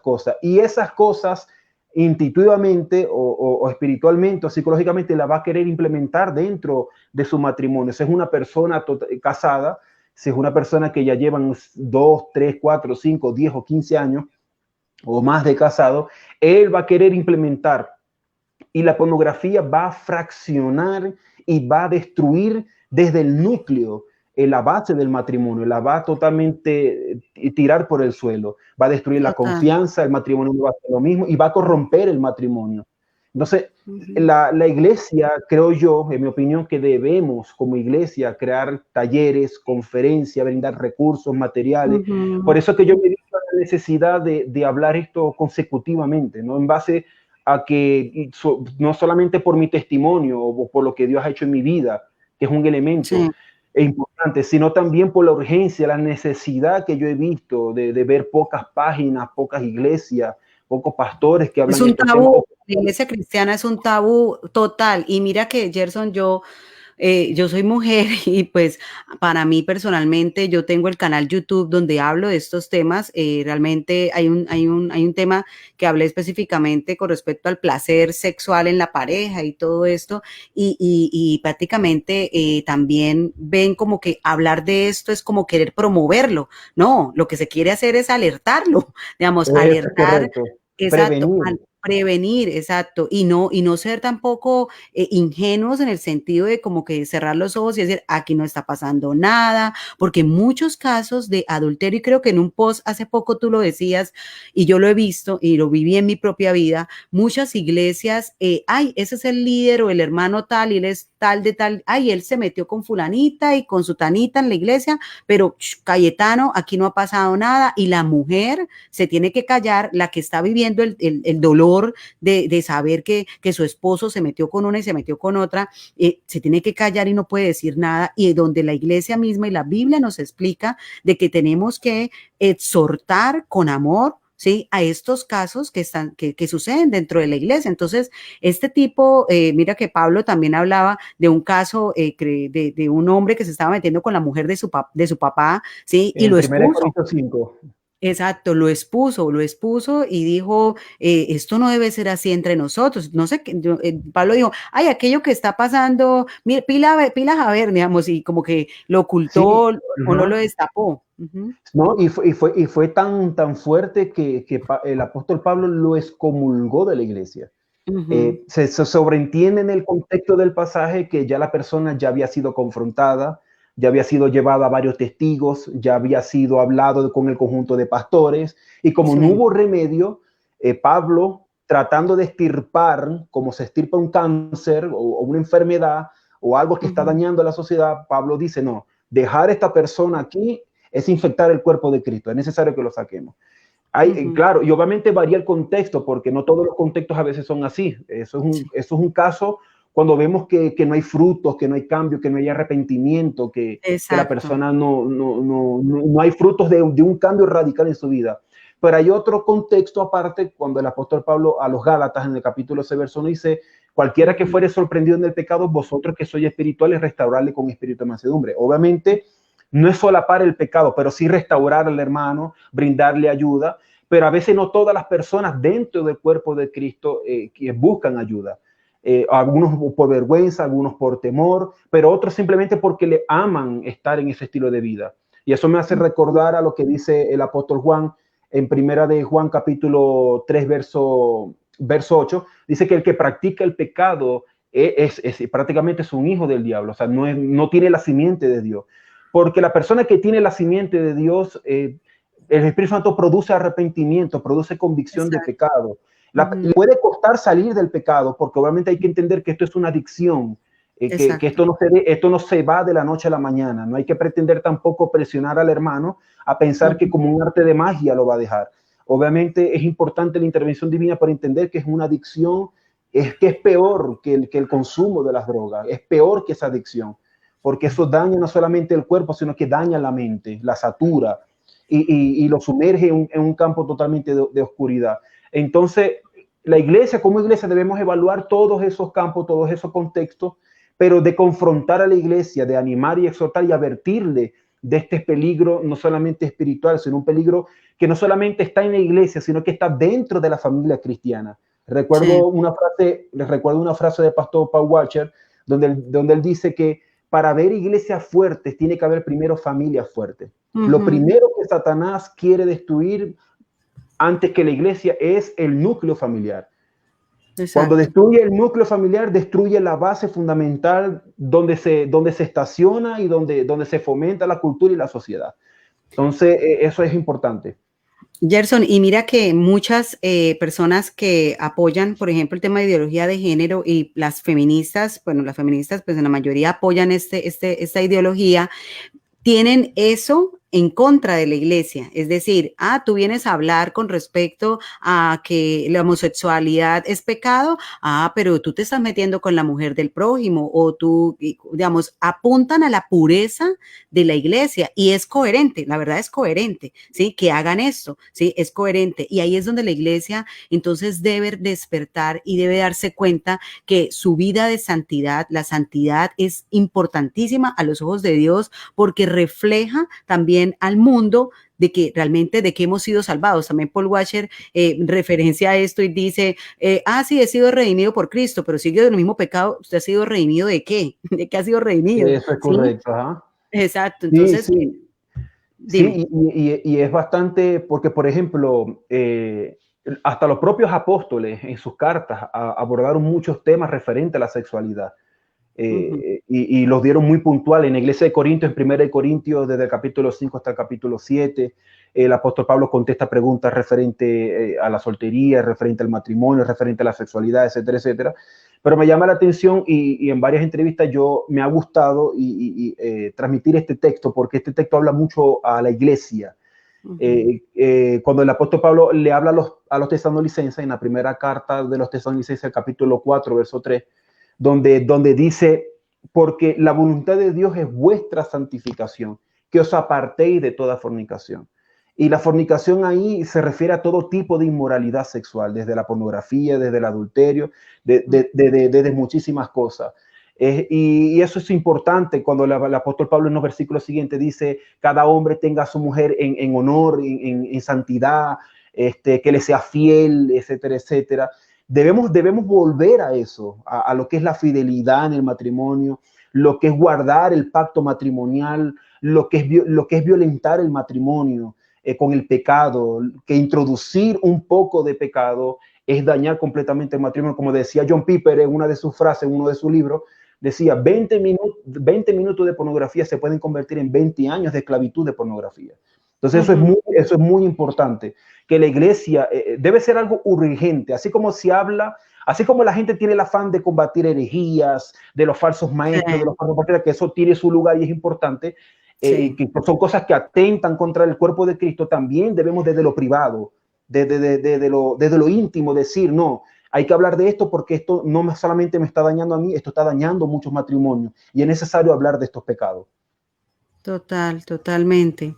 cosas. Y esas cosas intuitivamente o espiritualmente o psicológicamente la va a querer implementar dentro de su matrimonio. Si es una persona casada, si es una persona que ya llevan 2, 3, 4, 5, 10 o 15 años o más de casado, él va a querer implementar y la pornografía va a fraccionar y va a destruir desde el núcleo la base del matrimonio, la va a totalmente tirar por el suelo, va a destruir la total. confianza, el matrimonio no va a hacer lo mismo y va a corromper el matrimonio. Entonces, Ujú, la iglesia, creo yo, en mi opinión, que debemos como iglesia crear talleres, conferencias, brindar recursos, materiales. Por ujú. eso que yo me he visto la necesidad de hablar esto consecutivamente, ¿no? En base a que no solamente por mi testimonio o por lo que Dios ha hecho en mi vida, que es un elemento Sí. importante, sino también por la urgencia, la necesidad que yo he visto de ver pocas páginas, pocas iglesias, pocos pastores que Es hablan un estos temas. tabú. La iglesia cristiana es un tabú total. Y mira que, Gerson, yo Yo soy mujer y pues para mí personalmente yo tengo el canal YouTube donde hablo de estos temas. Realmente hay un tema que hablé específicamente con respecto al placer sexual en la pareja y todo esto. Y prácticamente también ven como que hablar de esto es como querer promoverlo. No, lo que se quiere hacer es alertarlo, digamos, Eso es alertar. correcto. Exacto, Prevenir. prevenir, exacto, y no ser tampoco ingenuos en el sentido de como que cerrar los ojos y decir, aquí no está pasando nada, porque muchos casos de adulterio, y creo que en un post hace poco tú lo decías, y yo lo he visto y lo viví en mi propia vida, muchas iglesias, ay, ese es el líder o el hermano tal, y él es tal de tal, ay, él se metió con fulanita y con sutanita en la iglesia, pero Cayetano, aquí no ha pasado nada, y la mujer se tiene que callar, la que está viviendo el dolor de saber que su esposo se metió con una y se metió con otra, se tiene que callar y no puede decir nada, y donde la iglesia misma y la Biblia nos explica de que tenemos que exhortar con amor, ¿sí? A estos casos que suceden dentro de la iglesia. Entonces, este tipo, mira que Pablo también hablaba de un caso de un hombre que se estaba metiendo con la mujer de su papá, ¿sí? Y En lo 1 Corintios 5. exacto, lo expuso y dijo, esto no debe ser así entre nosotros. No sé, Pablo dijo, ay, aquello que está pasando, mira, pilas a ver, digamos, y como que lo Sí, ocultó o no lo ajá. destapó. Ujú, No, y fue tan fuerte que el apóstol Pablo lo excomulgó de la iglesia. ujú, Se sobreentiende en el contexto del pasaje que ya la persona ya había sido confrontada, ya había sido llevada a varios testigos, ya había sido hablado con el conjunto de pastores, y como no sí, hubo remedio, Pablo, tratando de extirpar, como se extirpa un cáncer o una enfermedad o algo que está ujú, dañando a la sociedad, Pablo dice, no, dejar a esta persona aquí es infectar el cuerpo de Cristo, es necesario que lo saquemos. ujú, Claro, y obviamente varía el contexto, porque no todos los contextos a veces son así. Eso es un caso cuando vemos que no hay frutos, que no hay cambio, que no hay arrepentimiento, que la exacto. persona no hay frutos de un cambio radical en su vida. Pero hay otro contexto aparte, cuando el apóstol Pablo a los Gálatas en el capítulo 6, verso 1 dice, cualquiera que Ujú, fuere sorprendido en el pecado, vosotros que sois espirituales, restaurarle con espíritu de mansedumbre. Obviamente, no es solapar el pecado, pero sí restaurar al hermano, brindarle ayuda, pero a veces no todas las personas dentro del cuerpo de Cristo que buscan ayuda. Algunos por vergüenza, algunos por temor, pero otros simplemente porque le aman estar en ese estilo de vida. Y eso me hace recordar a lo que dice el apóstol Juan en primera de Juan capítulo 3, verso 8. Dice que el que practica el pecado prácticamente es un hijo del diablo, o sea, no tiene la simiente de Dios. Porque la persona que tiene la simiente de Dios, el Espíritu Santo produce arrepentimiento, produce convicción de exacto. pecado. Ujú, Puede costar salir del pecado, porque obviamente hay que entender que esto es una adicción, que exacto. esto no se va de la noche a la mañana. No hay que pretender tampoco presionar al hermano a pensar que Ujú, como un arte de magia lo va a dejar. Obviamente es importante la intervención divina para entender que es una adicción, que es peor que el consumo de las drogas, es peor que esa adicción, porque eso daña no solamente el cuerpo, sino que daña la mente, la satura y lo sumerge en un campo totalmente de oscuridad. Entonces, la iglesia, como iglesia, debemos evaluar todos esos campos, todos esos contextos, pero de confrontar a la iglesia, de animar y exhortar y advertirle de este peligro, no solamente espiritual, sino un peligro que no solamente está en la iglesia, sino que está dentro de la familia cristiana. sí. Les recuerdo una frase del pastor Paul Washer, donde él dice que para ver iglesias fuertes tiene que haber primero familias fuertes. Lo Ujú, primero que Satanás quiere destruir antes que la iglesia es el núcleo familiar. Cuando exacto. destruye el núcleo familiar, destruye la base fundamental donde se estaciona y donde se fomenta la cultura y la sociedad. Entonces, eso es importante. Gerson, y mira que muchas personas que apoyan, por ejemplo, el tema de ideología de género y las feministas, bueno, las feministas pues en la mayoría apoyan esta ideología, tienen eso en contra de la iglesia. Es decir, tú vienes a hablar con respecto a que la homosexualidad es pecado, pero tú te estás metiendo con la mujer del prójimo, o tú, digamos, apuntan a la pureza de la iglesia, y es coherente, la verdad es coherente, ¿sí? Que hagan esto, ¿sí? Es coherente, y ahí es donde la iglesia entonces debe despertar y debe darse cuenta que su vida de santidad, la santidad es importantísima a los ojos de Dios, porque refleja también al mundo de que realmente de que hemos sido salvados. También Paul Washer referencia a esto y dice, sí, he sido redimido por Cristo, pero sigue en el mismo pecado. ¿Usted ha sido redimido de qué? ¿De qué ha sido redimido? Eso es ¿Sí? correcto, ajá. Exacto, Sí, entonces, sí. dime. Sí, y es bastante, porque por ejemplo, hasta los propios apóstoles en sus cartas abordaron muchos temas referentes a la sexualidad. Y los dieron muy puntual en la iglesia de Corintios, en 1 Corintios, desde el capítulo 5 hasta el capítulo 7. El apóstol Pablo contesta preguntas referente a la soltería, referente al matrimonio, referente a la sexualidad, etcétera, etcétera. Pero me llama la atención y en varias entrevistas me ha gustado transmitir este texto, porque este texto habla mucho a la iglesia. Cuando el apóstol Pablo le habla a los tesalonicenses, en la primera carta de los tesalonicenses, capítulo 4, verso 3, donde dice, porque la voluntad de Dios es vuestra santificación, que os apartéis de toda fornicación. Y la fornicación ahí se refiere a todo tipo de inmoralidad sexual, desde la pornografía, desde el adulterio, desde muchísimas cosas. Y eso es importante cuando el apóstol Pablo en los versículos siguientes dice, cada hombre tenga a su mujer en honor, en santidad, que le sea fiel, etcétera, etcétera. Debemos volver a eso, a lo que es la fidelidad en el matrimonio, lo que es guardar el pacto matrimonial, lo que es violentar el matrimonio con el pecado, que introducir un poco de pecado es dañar completamente el matrimonio. Como decía John Piper en una de sus frases, en uno de sus libros, decía 20 minutos de pornografía se pueden convertir en 20 años de esclavitud de pornografía. Entonces eso es muy importante, que la iglesia debe ser algo urgente, así como se habla, así como la gente tiene el afán de combatir herejías, de los falsos maestros, de los falsos profetas, que eso tiene su lugar y es importante, que son cosas que atentan contra el cuerpo de Cristo. También debemos desde lo privado, desde lo íntimo, decir, no, hay que hablar de esto porque esto no solamente me está dañando a mí, esto está dañando muchos matrimonios y es necesario hablar de estos pecados. Totalmente.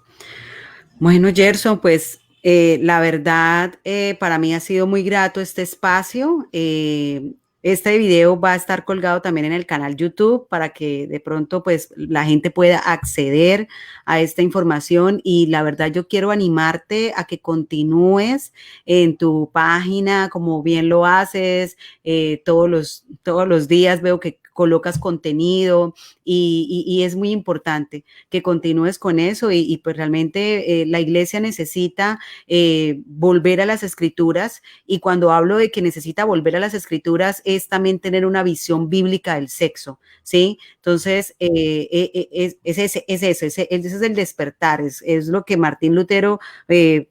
Bueno, Gerson, pues la verdad para mí ha sido muy grato este espacio. Este video va a estar colgado también en el canal YouTube para que de pronto pues la gente pueda acceder a esta información, y la verdad yo quiero animarte a que continúes en tu página como bien lo haces. Todos los días veo que colocas contenido y es muy importante que continúes con eso, y pues realmente la iglesia necesita volver a las escrituras, y cuando hablo de que necesita volver a las escrituras es también tener una visión bíblica del sexo, ¿sí? Entonces, es eso, ese es el despertar, es lo que Martín Lutero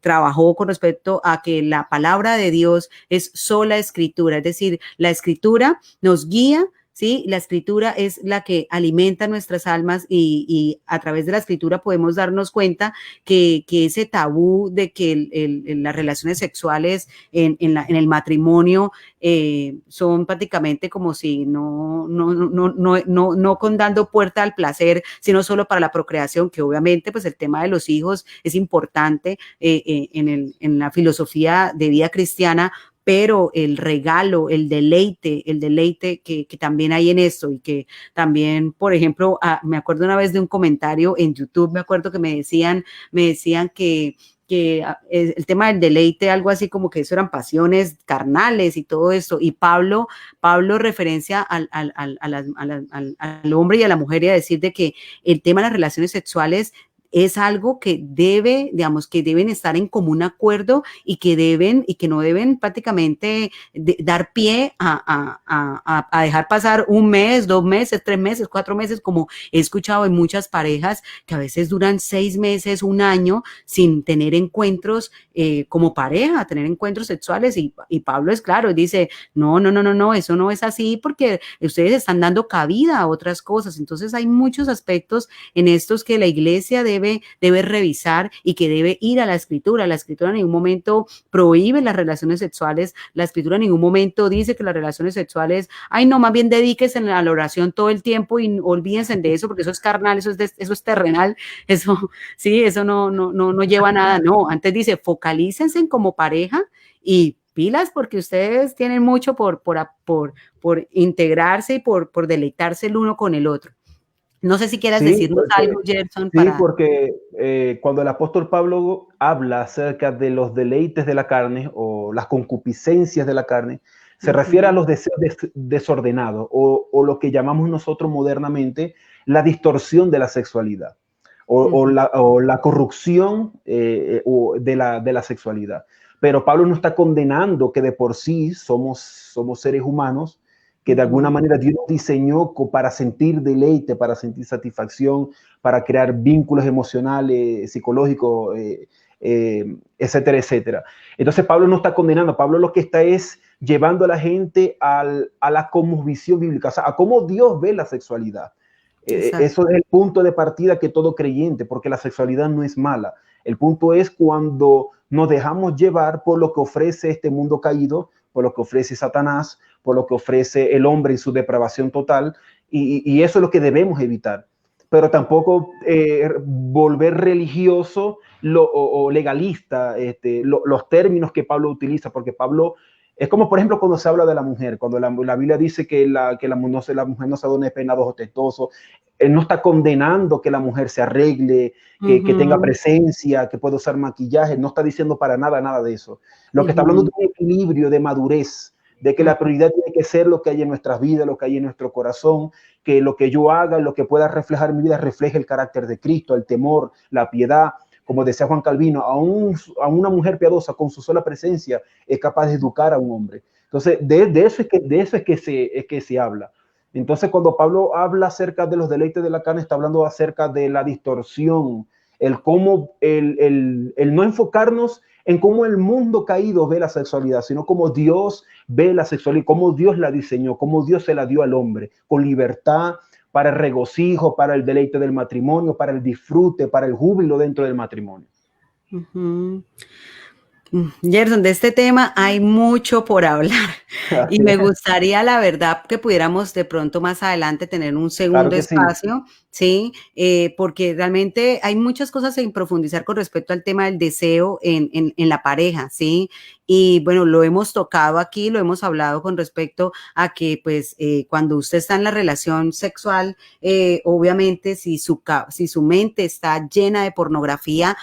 trabajó con respecto a que la palabra de Dios es sola escritura, es decir, la escritura nos guía. ¿Sí? La escritura es la que alimenta nuestras almas, y a través de la escritura podemos darnos cuenta que ese tabú de que las relaciones sexuales en el matrimonio son prácticamente como si no con dando puerta al placer, sino solo para la procreación, que obviamente pues el tema de los hijos es importante en la filosofía de vida cristiana, pero el regalo, el deleite que también hay en esto, y que también, por ejemplo, me acuerdo una vez de un comentario en YouTube, me acuerdo que me decían que el tema del deleite, algo así como que eso eran pasiones carnales y todo esto, y Pablo referencia al hombre y a la mujer, y a decir de que el tema de las relaciones sexuales es algo que digamos, que deben estar en común acuerdo, y que no deben prácticamente dar pie a dejar pasar un mes, 2 meses, 3 meses, 4 meses, como he escuchado en muchas parejas que a veces duran 6 meses, 1 año sin tener encuentros como pareja, tener encuentros sexuales, y Pablo es claro, dice, no, eso no es así, porque ustedes están dando cabida a otras cosas. Entonces hay muchos aspectos en estos que la iglesia debe debe revisar y que debe ir a la Escritura. La Escritura en ningún momento prohíbe las relaciones sexuales, la Escritura en ningún momento dice que las relaciones sexuales, ay no, más bien dedíquense a la oración todo el tiempo y olvídense de eso porque eso es carnal, eso es terrenal, eso, sí, eso no lleva a nada, no, antes dice, focalícense como pareja y pilas porque ustedes tienen mucho por integrarse y por deleitarse el uno con el otro. No sé si quieras Sí, decirnos algo, Gerson, sí, para... porque cuando el apóstol Pablo habla acerca de los deleites de la carne o las concupiscencias de la carne, se refiere a los deseos desordenados o lo que llamamos nosotros modernamente la distorsión de la sexualidad o la corrupción de la sexualidad. Pero Pablo no está condenando que de por sí somos seres humanos que de alguna manera Dios nos diseñó para sentir deleite, para sentir satisfacción, para crear vínculos emocionales, psicológicos, etcétera, etcétera. Entonces Pablo no está condenando, Pablo lo que está es llevando a la gente a la cosmovisión bíblica, o sea, a cómo Dios ve la sexualidad. Eso es el punto de partida que todo creyente, porque la sexualidad no es mala. El punto es cuando nos dejamos llevar por lo que ofrece este mundo caído, por lo que ofrece Satanás, por lo que ofrece el hombre en su depravación total, y eso es lo que debemos evitar. Pero tampoco volver religioso o legalista los términos que Pablo utiliza, porque Pablo es como, por ejemplo, cuando se habla de la mujer, cuando la Biblia dice que la mujer no se adorne de peinados ostentosos. Él no está condenando que la mujer se arregle, que tenga presencia, que pueda usar maquillaje. No está diciendo para nada de eso. Lo que está hablando de un equilibrio, de madurez, de que la prioridad tiene que ser lo que hay en nuestras vidas, lo que hay en nuestro corazón, que lo que yo haga, lo que pueda reflejar mi vida, refleje el carácter de Cristo, el temor, la piedad. Como decía Juan Calvino, a una mujer piadosa con su sola presencia es capaz de educar a un hombre. Entonces, de eso es que se habla. Entonces, cuando Pablo habla acerca de los deleites de la carne, está hablando acerca de la distorsión, el no enfocarnos en cómo el mundo caído ve la sexualidad, sino cómo Dios ve la sexualidad, cómo Dios la diseñó, cómo Dios se la dio al hombre, con libertad, para el regocijo, para el deleite del matrimonio, para el disfrute, para el júbilo dentro del matrimonio. Gerson, de este tema hay mucho por hablar y me gustaría, la verdad, que pudiéramos de pronto más adelante tener un segundo espacio, sí, porque realmente hay muchas cosas en profundizar con respecto al tema del deseo en la pareja, sí, y bueno, lo hemos tocado aquí, lo hemos hablado con respecto a que, pues, cuando usted está en la relación sexual, obviamente, si su mente está llena de pornografía,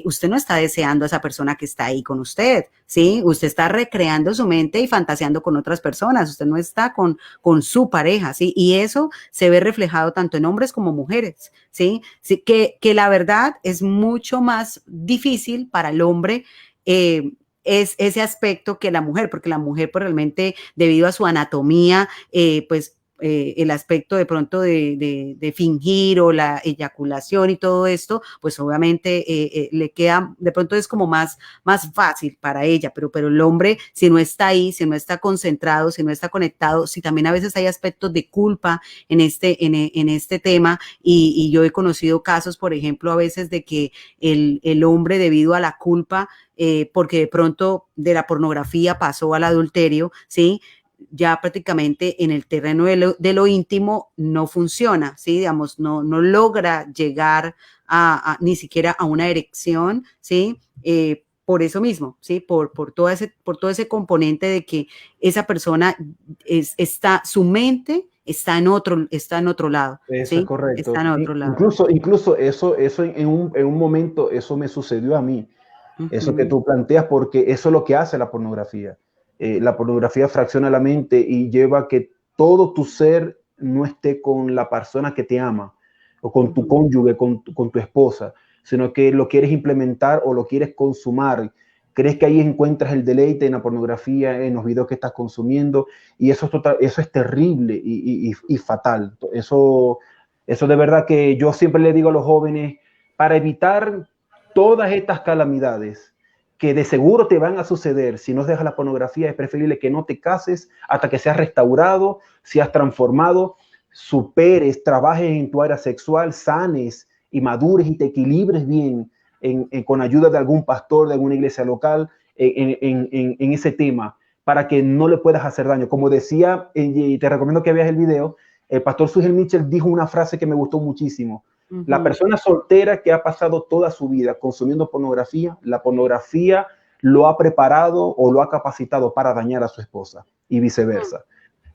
usted no está deseando a esa persona que está ahí con usted, ¿sí? Usted está recreando su mente y fantaseando con otras personas, usted no está con su pareja, ¿sí? Y eso se ve reflejado tanto en hombres como mujeres, ¿sí? Sí, que la verdad es mucho más difícil para el hombre es ese aspecto que la mujer, porque la mujer pues realmente debido a su anatomía, pues el aspecto de pronto de fingir o la eyaculación y todo esto, pues obviamente le queda, de pronto es como más fácil para ella, pero el hombre, si no está ahí, si no está concentrado, si no está conectado, si también a veces hay aspectos de culpa en este tema, y yo he conocido casos, por ejemplo, a veces de que el hombre debido a la culpa, porque de pronto de la pornografía pasó al adulterio, ¿sí? Ya prácticamente en el terreno de lo íntimo no funciona, ¿sí? Digamos, no logra llegar ni siquiera a una erección, ¿sí? Por eso mismo, ¿sí? Por todo ese componente de que esa persona su mente está en otro lado. Eso ¿sí? es correcto. Está en otro lado. Incluso eso en un momento, eso me sucedió a mí. Eso que tú planteas, porque eso es lo que hace la pornografía. La pornografía fracciona la mente y lleva a que todo tu ser no esté con la persona que te ama o con tu cónyuge, con tu esposa, sino que lo quieres implementar o lo quieres consumar. Crees que ahí encuentras el deleite en la pornografía, en los videos que estás consumiendo, y eso es terrible y fatal. Eso de verdad que yo siempre le digo a los jóvenes, para evitar todas estas calamidades que de seguro te van a suceder si no dejas la pornografía, es preferible que no te cases hasta que seas restaurado, seas transformado, superes, trabajes en tu área sexual, sanes, y madures y te equilibres bien con ayuda de algún pastor, de alguna iglesia local, en ese tema, para que no le puedas hacer daño. Como decía, y te recomiendo que veas el video, el pastor Sugel Mitchell dijo una frase que me gustó muchísimo. La persona soltera que ha pasado toda su vida consumiendo pornografía, la pornografía lo ha preparado o lo ha capacitado para dañar a su esposa y viceversa.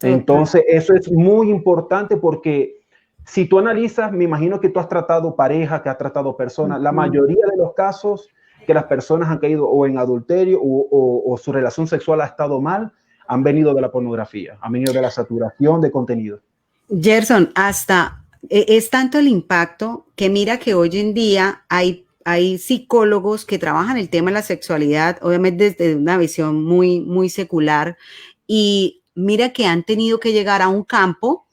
Entonces, eso es muy importante porque si tú analizas, me imagino que tú has tratado pareja, que has tratado personas, la mayoría de los casos que las personas han caído o en adulterio o su relación sexual ha estado mal, han venido de la pornografía, han venido de la saturación de contenido. Gerson, hasta es tanto el impacto que mira que hoy en día hay psicólogos que trabajan el tema de la sexualidad, obviamente desde una visión muy secular, y mira que han tenido que llegar a un campo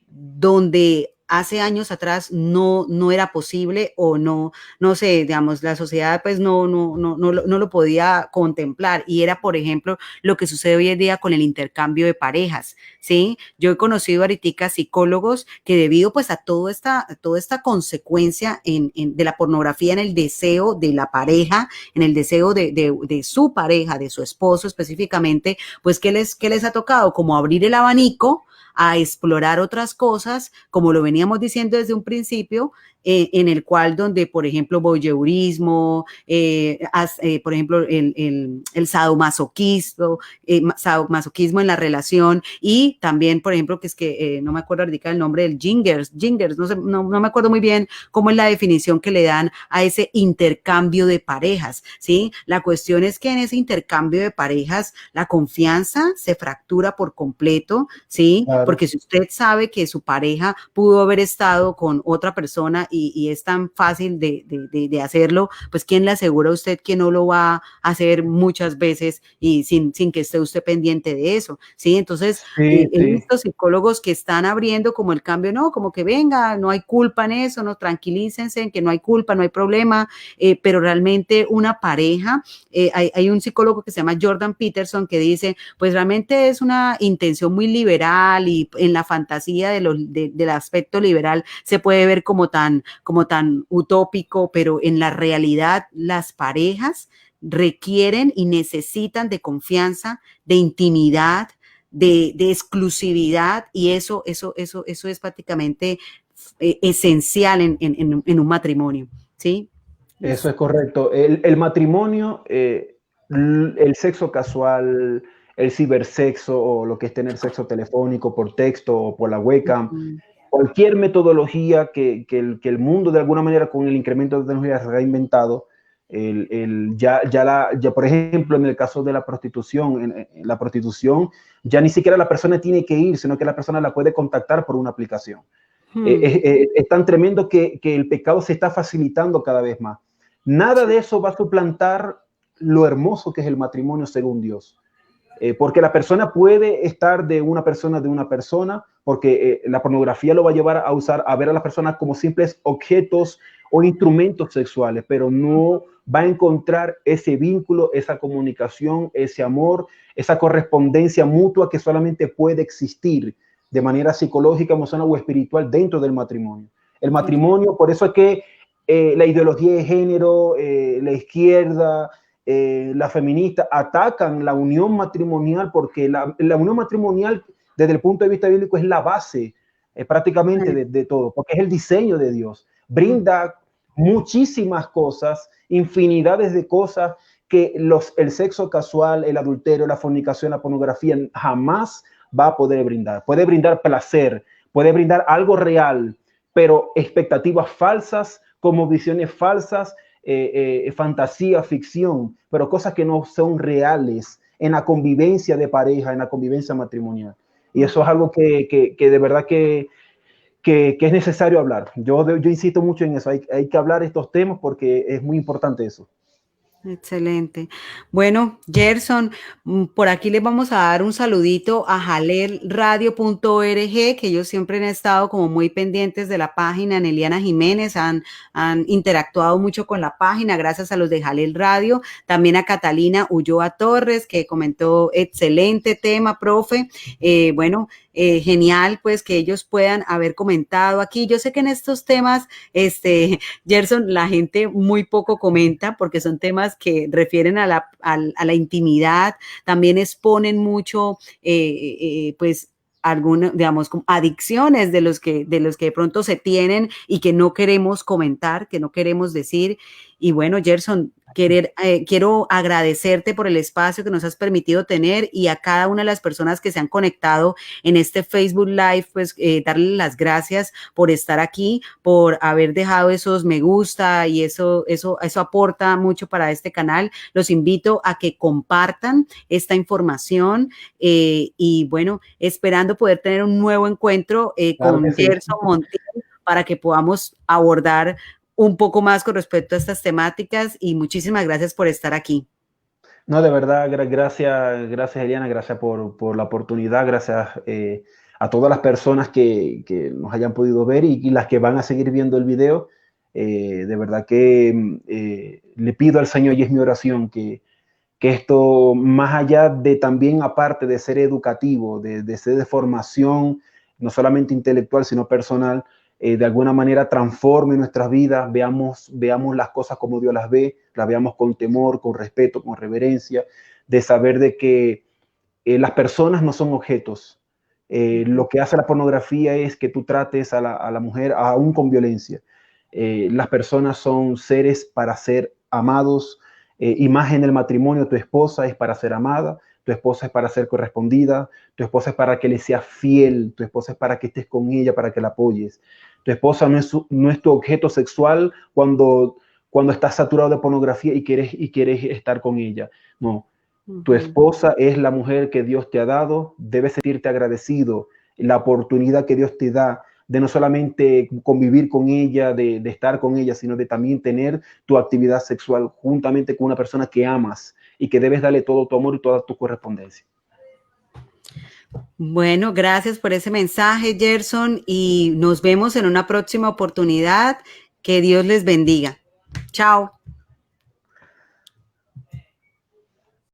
donde hace años atrás no era posible o no sé, digamos, la sociedad pues no lo podía contemplar, y era, por ejemplo, lo que sucede hoy en día con el intercambio de parejas, ¿sí? Yo he conocido ahorita psicólogos que debido pues a toda esta consecuencia de la pornografía en el deseo de la pareja, en el deseo de su pareja, de su esposo específicamente, pues ¿qué les ha tocado? Como abrir el abanico a explorar otras cosas, como lo veníamos diciendo desde un principio, en el cual donde, por ejemplo, voyeurismo, por ejemplo, el sadomasoquismo, sadomasoquismo en la relación, y también, por ejemplo, que es que no me acuerdo ahorita el nombre del gingers, no me acuerdo muy bien cómo es la definición que le dan a ese intercambio de parejas, ¿sí? La cuestión es que en ese intercambio de parejas la confianza se fractura por completo, ¿sí? Claro. Porque si usted sabe que su pareja pudo haber estado con otra persona y es tan fácil de hacerlo, pues ¿quién le asegura a usted que no lo va a hacer muchas veces y sin que esté usted pendiente de eso? ¿Sí? Entonces, he visto psicólogos que están abriendo como el cambio, no, como que venga, no hay culpa en eso, no, tranquilícense en que no hay culpa, no hay problema, pero realmente una pareja, hay un psicólogo que se llama Jordan Peterson que dice, pues realmente es una intención muy liberal y en la fantasía del aspecto liberal se puede ver como tan utópico, pero en la realidad las parejas requieren y necesitan de confianza, de intimidad, de exclusividad, y eso es prácticamente esencial en un matrimonio, ¿sí? Eso es correcto. El matrimonio, el sexo casual, el cibersexo o lo que es tener sexo telefónico por texto o por la webcam, cualquier metodología que el mundo de alguna manera con el incremento de tecnología se ha inventado, ya por ejemplo en el caso de la prostitución, en la prostitución ya ni siquiera la persona tiene que ir, sino que la persona la puede contactar por una aplicación. Es tan tremendo que el pecado se está facilitando cada vez más. Nada de eso va a suplantar lo hermoso que es el matrimonio según Dios. Porque la persona puede estar de una persona, porque la pornografía lo va a llevar a ver a las personas como simples objetos o instrumentos sexuales, pero no va a encontrar ese vínculo, esa comunicación, ese amor, esa correspondencia mutua que solamente puede existir de manera psicológica, emocional o espiritual dentro del matrimonio. El matrimonio, por eso es que la ideología de género, la izquierda, la feminista atacan la unión matrimonial, porque la unión matrimonial desde el punto de vista bíblico es la base prácticamente de todo, porque es el diseño de Dios. Brinda muchísimas cosas, infinidades de cosas que el sexo casual, el adulterio, la fornicación, la pornografía jamás va a poder brindar. Puede brindar placer, puede brindar algo real, pero expectativas falsas como visiones falsas, fantasía, ficción, pero cosas que no son reales en la convivencia de pareja, en la convivencia matrimonial. Y eso es algo que de verdad que es necesario hablar. Yo insisto mucho en eso. Hay que hablar estos temas porque es muy importante eso. Excelente. Bueno, Gerson, por aquí les vamos a dar un saludito a jalelradio.org, que ellos siempre han estado como muy pendientes de la página. Neliana Jiménez han interactuado mucho con la página, gracias a los de Jalel Radio. También a Catalina Ulloa Torres, que comentó excelente tema, profe. genial pues que ellos puedan haber comentado aquí. Yo sé que en estos temas, Gerson, la gente muy poco comenta porque son temas que refieren a la intimidad, también exponen mucho, pues, algunas, digamos, como adicciones de los que de pronto se tienen y que no queremos comentar, que no queremos decir. Y bueno, Gerson, quiero agradecerte por el espacio que nos has permitido tener y a cada una de las personas que se han conectado en este Facebook Live, pues darle las gracias por estar aquí, por haber dejado esos me gusta y eso aporta mucho para este canal. Los invito a que compartan esta información y bueno, esperando poder tener un nuevo encuentro Claro que con sí. Gerson Montiel para que podamos abordar un poco más con respecto a estas temáticas y muchísimas gracias por estar aquí. No, de verdad, gracias Eliana, gracias por la oportunidad, gracias a todas las personas que nos hayan podido ver y las que van a seguir viendo el video. De verdad que le pido al Señor, y es mi oración, que esto, más allá de también, aparte de ser educativo, de ser de formación, no solamente intelectual, sino personal, de alguna manera transforme nuestras vidas, veamos las cosas como Dios las ve, las veamos con temor, con respeto, con reverencia, de saber de que las personas no son objetos. Lo que hace la pornografía es que tú trates a la mujer aún con violencia. Las personas son seres para ser amados, y más en el matrimonio. Tu esposa es para ser amada, tu esposa es para ser correspondida, tu esposa es para que le seas fiel, tu esposa es para que estés con ella, para que la apoyes. Tu esposa no es tu objeto sexual cuando estás saturado de pornografía y quieres estar con ella. No, tu esposa es la mujer que Dios te ha dado, debes sentirte agradecido, la oportunidad que Dios te da de no solamente convivir con ella, de estar con ella, sino de también tener tu actividad sexual juntamente con una persona que amas y que debes darle todo tu amor y toda tu correspondencia. Bueno, gracias por ese mensaje, Gerson, y nos vemos en una próxima oportunidad. Que Dios les bendiga. Chao.